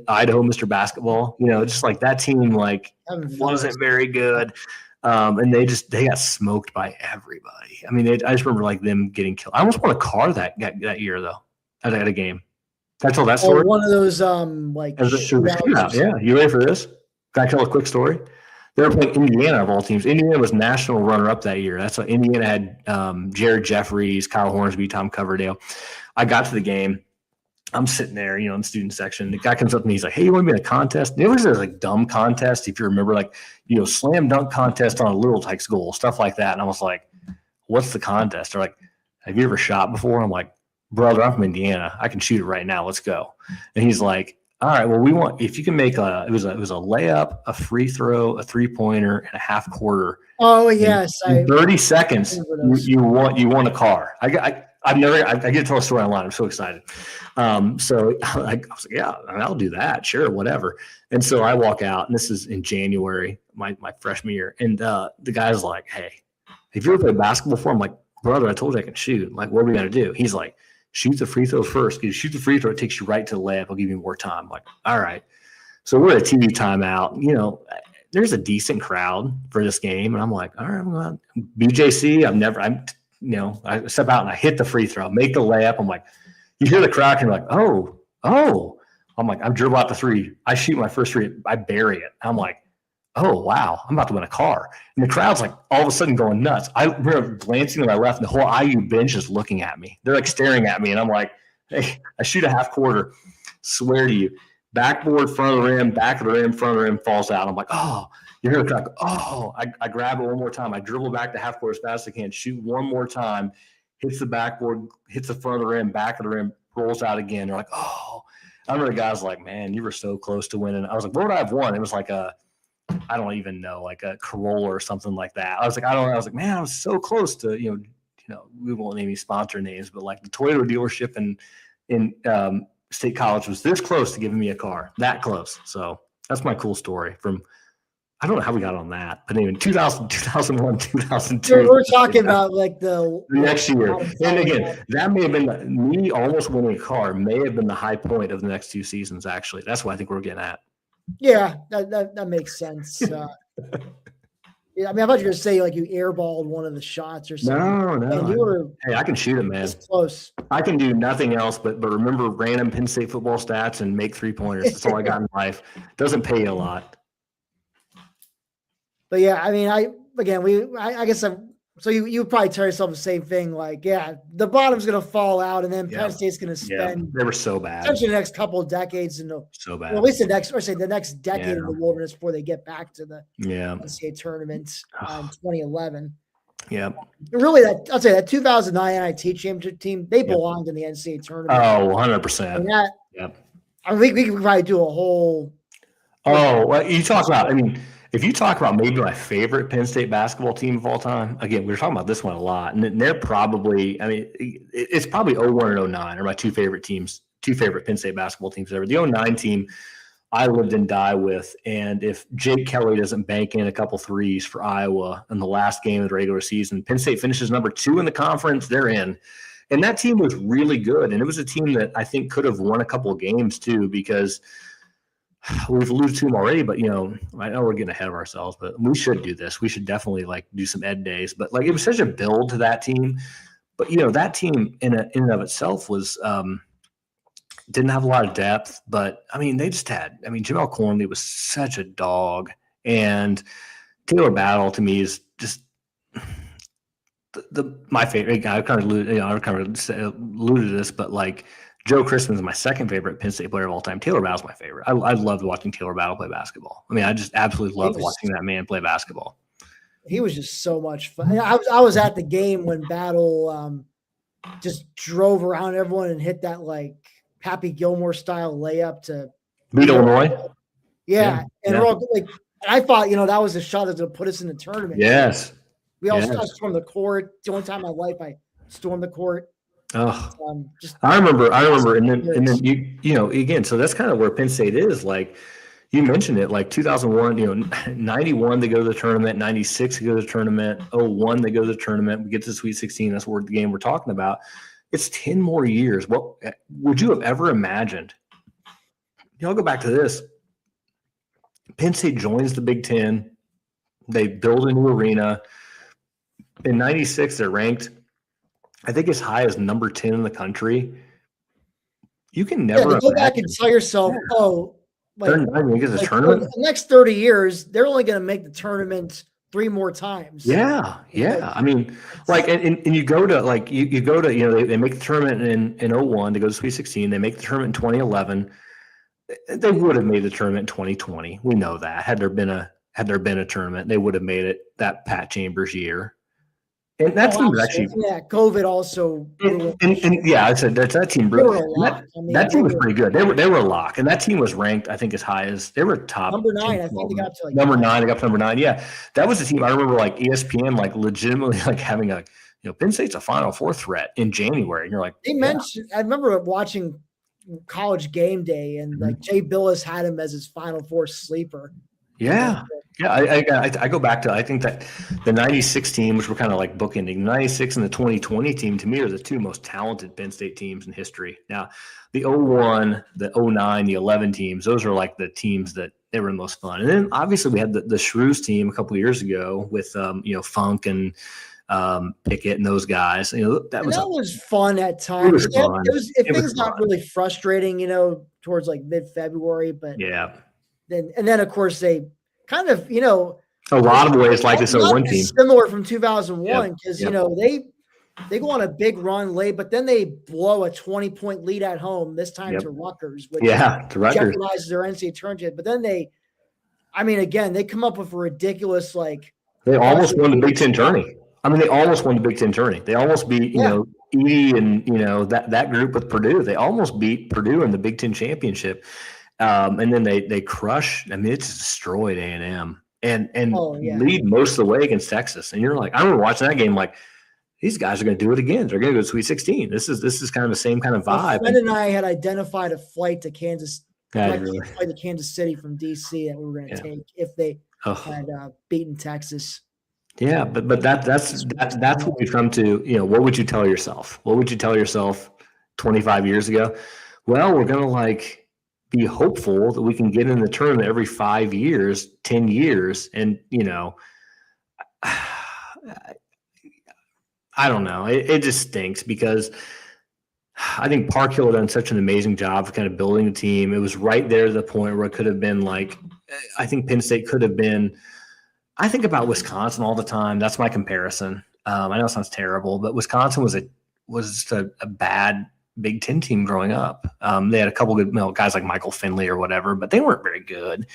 Idaho, Mr. Basketball, just like that team, like wasn't very good. And they got smoked by everybody. I mean, I just remember like them getting killed. I almost won a car that year though, at a game. Can I tell that story? One of those shootouts. Yeah. You ready for this? Can I tell a quick story? They were playing Indiana of all teams. Indiana was national runner-up that year. That's what Indiana had. Jared Jeffries, Kyle Hornsby, Tom Coverdale. I got to the game. I'm sitting there, in the student section. The guy comes up to me. He's like, hey, you want to be in a contest? There was like dumb contest, if you remember, like, slam dunk contest on a Little Tykes goal, stuff like that. And I was like, what's the contest? They're like, have you ever shot before? I'm like, brother, I'm from Indiana. I can shoot it right now. Let's go. And he's like, all right, well, if you can make it was a layup, a free throw, a 3-pointer, and a half quarter. Oh, yes. In 30 seconds, you won a car. I get to tell a story online. I'm so excited. So I was like, yeah, I'll do that. Sure, whatever. And so I walk out, and this is in January, my freshman year. And the guy's like, hey, have you ever played basketball before? I'm like, brother, I told you I can shoot. I'm like, what are we going to do? He's like, shoot the free throw first. If you shoot the free throw, it takes you right to the layup. I'll give you more time. I'm like, all right. So we're at a TV timeout. There's a decent crowd for this game. And I'm like, all right, I'm going to BJC. I step out and I hit the free throw, make the layup. I'm like, you hear the crowd and you're like, oh. I'm like, I'm dribble out the three. I shoot my first three. I bury it. I'm like, oh, wow, I'm about to win a car. And the crowd's like all of a sudden going nuts. I remember glancing to my left and the whole IU bench is looking at me. They're like staring at me. And I'm like, hey, I shoot a half quarter. Swear to you. Backboard, front of the rim, back of the rim, front of the rim falls out. I'm like, oh. You hear the crowd go, oh. I grab it one more time. I dribble back to half court as fast as I can, shoot one more time, hits the backboard, hits the front of the rim, back of the rim, rolls out again. They're like, oh. I remember the guys like, man, you were so close to winning. I was like, what would I have won? It was like I don't even know, like a Corolla or something like that. I was like, I don't know. I was like, man, I was so close to, we won't name any sponsor names, but like the Toyota dealership in State College was this close to giving me a car, that close. So that's my cool story from, I don't know how we got on that, but anyway, 2000, 2001, 2002. We're talking about like the next year. And again, that may have been me almost winning a car may have been the high point of the next 2 seasons, actually. That's what I think we're getting at. Yeah, that makes sense. Yeah, I thought you were going to say like you airballed one of the shots or something. No. And you were I can shoot it, man. Close. I can do nothing else but remember random Penn State football stats and make 3-pointers. That's all I got in life. Doesn't pay you a lot. But yeah, I guess so you probably tell yourself the same thing. Like, yeah, the bottom's going to fall out, and then Penn State's going to spend. They were so bad. Essentially, the next couple of decades so bad. Well, at least the next decade in the wilderness before they get back to the NCAA tournament in 2011. Yeah. Really, I'll say that 2009 NIT championship team, they belonged in the NCAA tournament. Oh, 100%. We could probably do a whole. Oh, well, you talk about. If you talk about maybe my favorite Penn State basketball team of all time, again, we were talking about this one a lot, and they're probably, it's probably 01 and 09 are my two favorite Penn State basketball teams ever. The 09 team I lived and die with, and if Jake Kelly doesn't bank in a couple threes for Iowa in the last game of the regular season, Penn State finishes number 2 in the conference, they're in. And that team was really good, and it was a team that I think could have won a couple of games too, because – we've alluded to them already, but I know we're getting ahead of ourselves, but we should do this. We should definitely do some ed days. But it was such a build to that team. But that team in and of itself was didn't have a lot of depth. But they just had. Jamel Cornley was such a dog, and Taylor Battle to me is just my favorite guy, I kind of alluded to this, but like Joe Christman's my second favorite Penn State player of all time. Taylor Battle's my favorite. I loved watching Taylor Battle play basketball. I mean, I just absolutely loved watching that man play basketball. He was just so much fun. I was at the game when Battle just drove around everyone and hit that like Happy Gilmore style layup to beat Illinois. Yeah. And we're all like, I thought, that was the shot that would put us in the tournament. Yes. We all stormed the court. The only time in my life I stormed the court. Oh, I remember, and then you again. So that's kind of where Penn State is. Like you mentioned it, like 2001. 91 they go to the tournament, 96 they go to the tournament, 01 they go to the tournament. We get to the Sweet 16. That's where the game we're talking about. It's 10 more years. What would you have ever imagined? I'll go back to this. Penn State joins the Big Ten. They build a new arena. In 96, they're ranked, I think, as high as number 10 in the country. You can never go back and tell yourself, tournament. The next 30 years, they're only going to make the tournament 3 more times. Yeah. I mean, like, and you go to like you go to they make the tournament in 01. They go to Sweet 16. They make the tournament in 2011. They would have made the tournament in 2020. We know that. Had there been a tournament, they would have made it that Pat Chambers year. And that team was actually COVID also. I said that team. That team was pretty good. They were a lock, and that team was ranked, I think, as high as they were top number 9. I think they got to number 9. They got to number 9. Yeah, that was the team. I remember like ESPN like legitimately like having a Penn State's a Final Four threat in January, and you're like they mentioned. I remember watching College Game Day, and like Jay Billis had him as his Final Four sleeper. Yeah. I go back to, I think that the 96 team, which we're kind of like bookending, 96 and the 2020 team, to me, are the 2 most talented Penn State teams in history. Now, the 01, the 09, the 11 teams, those are like the teams that they were the most fun. And then obviously we had the Shrews team a couple of years ago with, Funk and Pickett and those guys. That was fun at times. It things got really frustrating, towards like mid-February, but then of course they kind of, a lot of ways like this 01 team. Similar from 2001 because, they go on a big run late, but then they blow a 20-point lead at home, this time to Rutgers, which jeopardizes their NCAA tournament. But then they come up with a ridiculous, they almost won the Big Ten tourney. I mean, they almost won the Big Ten tourney. They almost beat, Edie and, that group with Purdue. They almost beat Purdue in the Big Ten championship. And then they crush. I mean, it's destroyed A&M and lead most of the way against Texas. And you're like, I remember watching that game like, these guys are going to do it again. They're going to go to Sweet 16. This is kind of the same kind of vibe. My friend and I had identified a flight to Kansas City from DC that we were going to take if they had beaten Texas. Yeah, but that's what we come to. What would you tell yourself? What would you tell yourself 25 years ago? Well, we're going to be hopeful that we can get in the tournament every 5 years, 10 years. And, I don't know. It just stinks because I think Park Hill had done such an amazing job of kind of building the team. It was right there to the point where it could have been I think Penn State could have been, I think about Wisconsin all the time. That's my comparison. I know it sounds terrible, but Wisconsin was a bad Big Ten team growing up. They had a couple good guys like Michael Finley or whatever, but they weren't very good.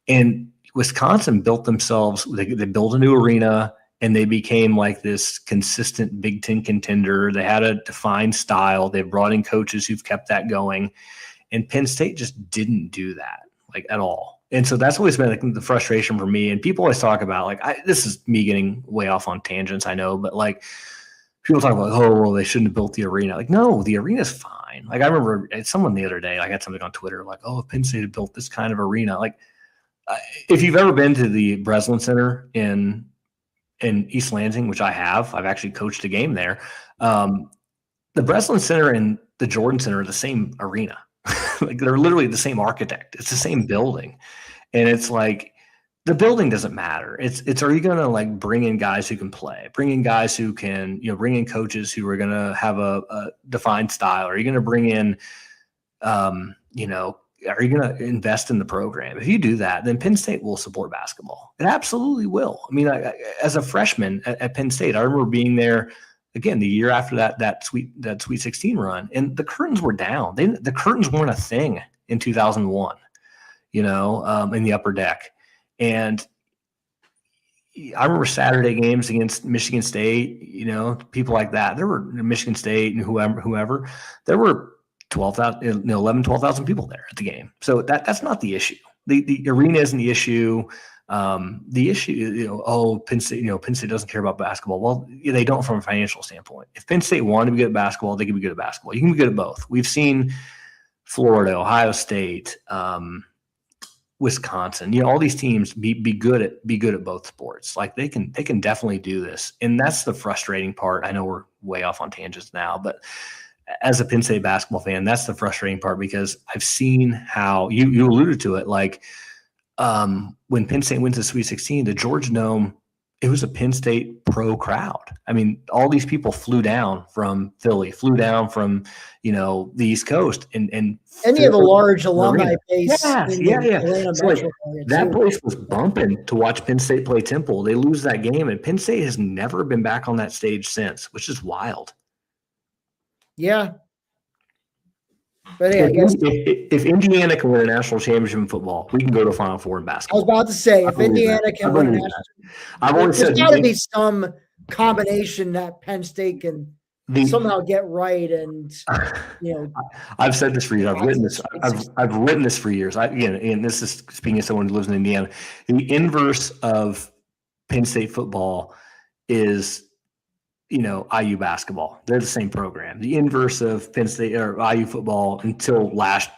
And Wisconsin built themselves. They built a new arena, and they became like this consistent Big Ten contender. They had a defined style. They brought in coaches who've kept that going. And Penn State just didn't do that at all. And so that's always been the frustration for me. And people always talk about this is me getting way off on tangents, I know, but people talk about, they shouldn't have built the arena. No, the arena's fine. I remember someone the other day, I had something on Twitter if Penn State had built this kind of arena. If you've ever been to the Breslin Center in East Lansing, which I have, I've actually coached a game there. The Breslin Center and the Jordan Center are the same arena. They're literally the same architect. It's the same building. And it's the building doesn't matter. It's are you going to bring in guys who can play, bring in guys who can, bring in coaches who are going to have a defined style? Are you going to bring in, are you going to invest in the program? If you do that, then Penn State will support basketball. It absolutely will. I mean, as a freshman at Penn State, I remember being there again the year after that Sweet 16 run, and the curtains were down. The curtains weren't a thing in 2001, in the upper deck. And I remember Saturday games against Michigan State, people like that. There were Michigan State and whoever. There were 12,000 people there at the game. So that's not the issue. The arena isn't the issue. The issue, Penn State doesn't care about basketball. Well, they don't from a financial standpoint. If Penn State wanted to be good at basketball, they could be good at basketball. You can be good at both. We've seen Florida, Ohio State, Wisconsin, all these teams be good at both sports. Like they can definitely do this. And that's the frustrating part. I know we're way off on tangents now, but as a Penn State basketball fan, that's the frustrating part, because I've seen how you alluded to it. Like when Penn State went to Sweet 16, the Georgia Dome, it was a Penn State pro crowd. I mean, all these people flew down from Philly, flew down from, the East Coast and any of the large alumni base. Yeah. So that place was bumping to watch Penn State play Temple. They lose that game, and Penn State has never been back on that stage since, which is wild. Yeah. But yeah, if Indiana can win a national championship in football, we can go to Final Four in basketball. I was about to say, if Indiana can win a national, there's got to be some combination that Penn State can somehow get right. And I've said this for years. I've written this. I've written this for years. And this is speaking as someone who lives in Indiana. The inverse of Penn State football is IU basketball. They're the same program. The inverse of Penn State or IU football until last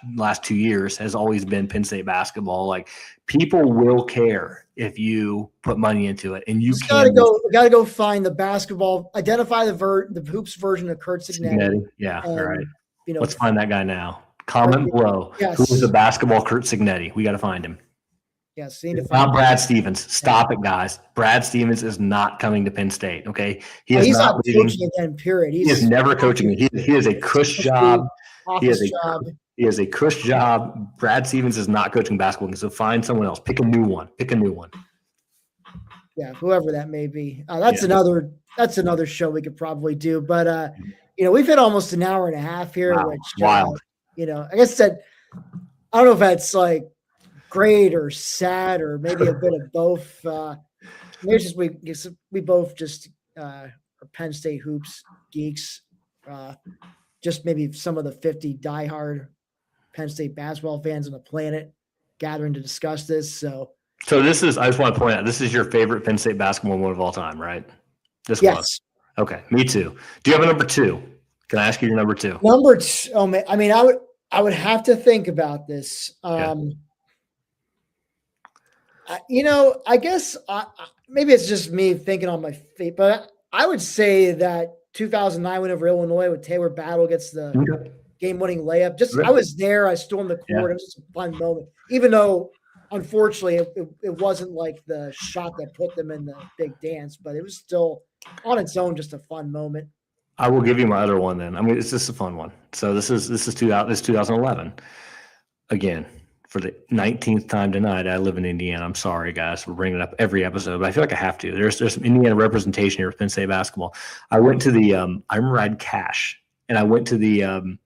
2 years has always been Penn State basketball. Like, people will care if you put money into it, and you got to go find the basketball, identify the hoops version of Kurt Cignetti. Yeah, all right. Let's find that guy now. Comment below. Yes. Who is the basketball Kurt Cignetti? We got to find him. Yes, not Brad Stevens. Stop it, guys. Brad Stevens is not coming to Penn State. Okay, he's not coaching again. Period. He is never coaching. He is a cush job. He is a cush job. Brad Stevens is not coaching basketball. So find someone else. Pick a new one. Yeah, whoever that may be. That's another show we could probably do. But we've hit almost an hour and a half here. Wow. Which wild. I guess I don't know if that's like great or sad or maybe a bit of both. Maybe it's just we both just are Penn State hoops geeks. Just maybe some of the 50 diehard Penn State basketball fans on the planet gathering to discuss this. So this is, I just want to point out, this is your favorite Penn State basketball moment of all time, right? This yes. one. Okay, me too. Do you have a number two? Can I ask you your number two? Number two. Oh man, I mean, I would have to think about this. I guess maybe it's just me thinking on my feet, but I would say that 2009 win over Illinois with Taylor Battle gets the game-winning layup. I was there. I stormed the court. Yeah. It was just a fun moment, even though, unfortunately, it wasn't like the shot that put them in the big dance, but it was still on its own just a fun moment. I will give you my other one then. I mean, it's just a fun one. So this is 2011. Again, for the 19th time tonight, I live in Indiana. I'm sorry, guys, for bringing it up every episode, but I feel like I have to. There's some Indiana representation here with Penn State basketball. I went to the I remember I had cash, and I went to the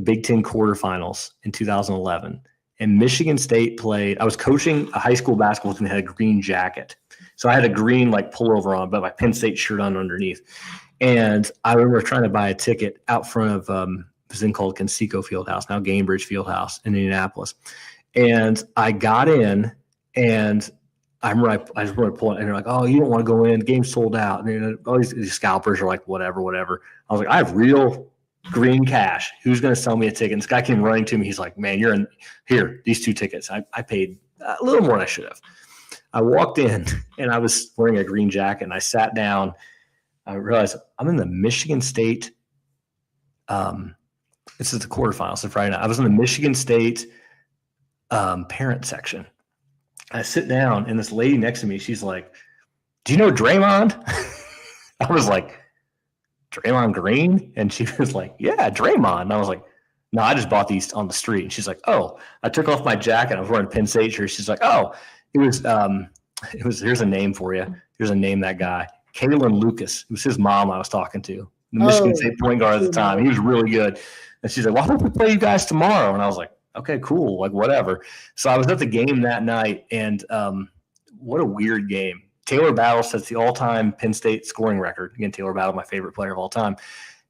Big Ten quarterfinals in 2011. And Michigan State played. I was coaching a high school basketball team that had a green jacket, so I had a green pullover on, but my Penn State shirt on underneath. And I remember trying to buy a ticket out front of this thing called Conseco Fieldhouse, now Gainbridge Fieldhouse in Indianapolis. And I got in, and I remember I just wanted to pull it, and they're like, "Oh, you don't want to go in. The game's sold out." And all these scalpers are like, "Whatever." I was like, "I have real green cash. Who's going to sell me a ticket?" And this guy came running to me. He's like, "Man, you're in here. These 2 tickets." I paid a little more than I should have. I walked in, and I was wearing a green jacket, and I sat down. I realized I'm in the Michigan State. This is the quarterfinals, so Friday night. I was in the Michigan State parent section. I sit down, and this lady next to me, she's like, "Do you know Draymond?" I was like, "Draymond Green?" And she was like, "Yeah, Draymond." And I was like, No, I just bought these on the street. And she's like, oh, I took off my jacket. I was wearing a Penn State shirt. She's like, oh, it was, here's a name for you. Here's a name, that guy, Kalen Lucas. It was his mom I was talking to, the Michigan State point guard at the time. He was really good. And she's like, why don't we play you guys tomorrow? And I was like, okay, cool. Like, whatever. So I was at the game that night, and what a weird game. Taylor Battle sets the all-time Penn State scoring record. Again, Taylor Battle, my favorite player of all time.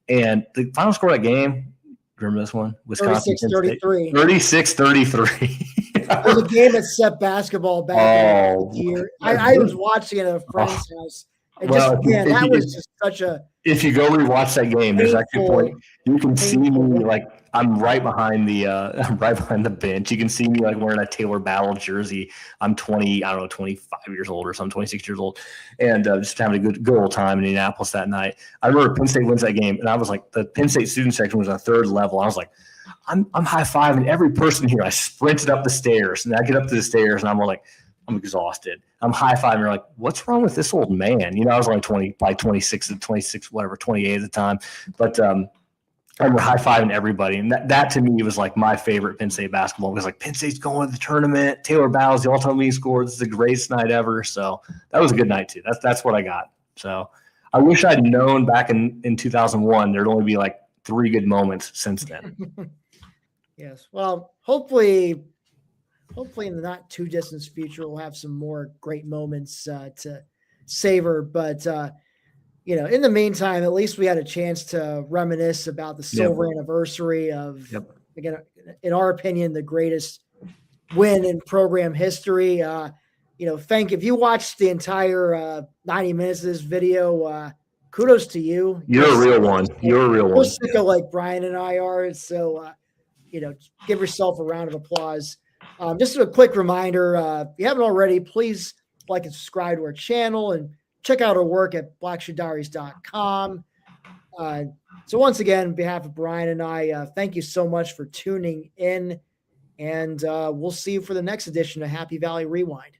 And the final score of that game, remember this one? Wisconsin, 36-33. 36-33. It was a game at State Basketball back year. I was watching it at a friend's house. And that was just such a. If you go rewatch that game, there's actually a point you can see me like I'm right behind the bench. You can see me like wearing a Taylor Battle jersey. I'm 25 years old or something, 26 years old, and just having a good old time in Indianapolis that night. I remember Penn State wins that game, and I was like, the Penn State student section was on third level. I was like, I'm high-fiving every person here. I sprinted up the stairs, and I get up to the stairs, and I'm like, I'm exhausted. I'm high-fiving. You're like, what's wrong with this old man? I was only 26, 28 at the time. But I remember high-fiving everybody. And that to me was like my favorite Penn State basketball. It was like, Penn State's going to the tournament. Taylor Battle's the all-time leading scorer. This is the greatest night ever. So that was a good night too. That's what I got. So I wish I'd known back in 2001 there'd only be like 3 good moments since then. Yes. Well, hopefully in the not too distant future, we'll have some more great moments to savor. But, in the meantime, at least we had a chance to reminisce about the silver anniversary of, again, in our opinion, the greatest win in program history. If you watched the entire 90 minutes of this video, kudos to you. You're a real one. You're a real one. Sicko like Brian and I are. So, give yourself a round of applause. Just a quick reminder, if you haven't already, please like and subscribe to our channel and check out our work at blackshoediaries.com. So once again, on behalf of Brian and I, thank you so much for tuning in, and we'll see you for the next edition of Happy Valley Rewind.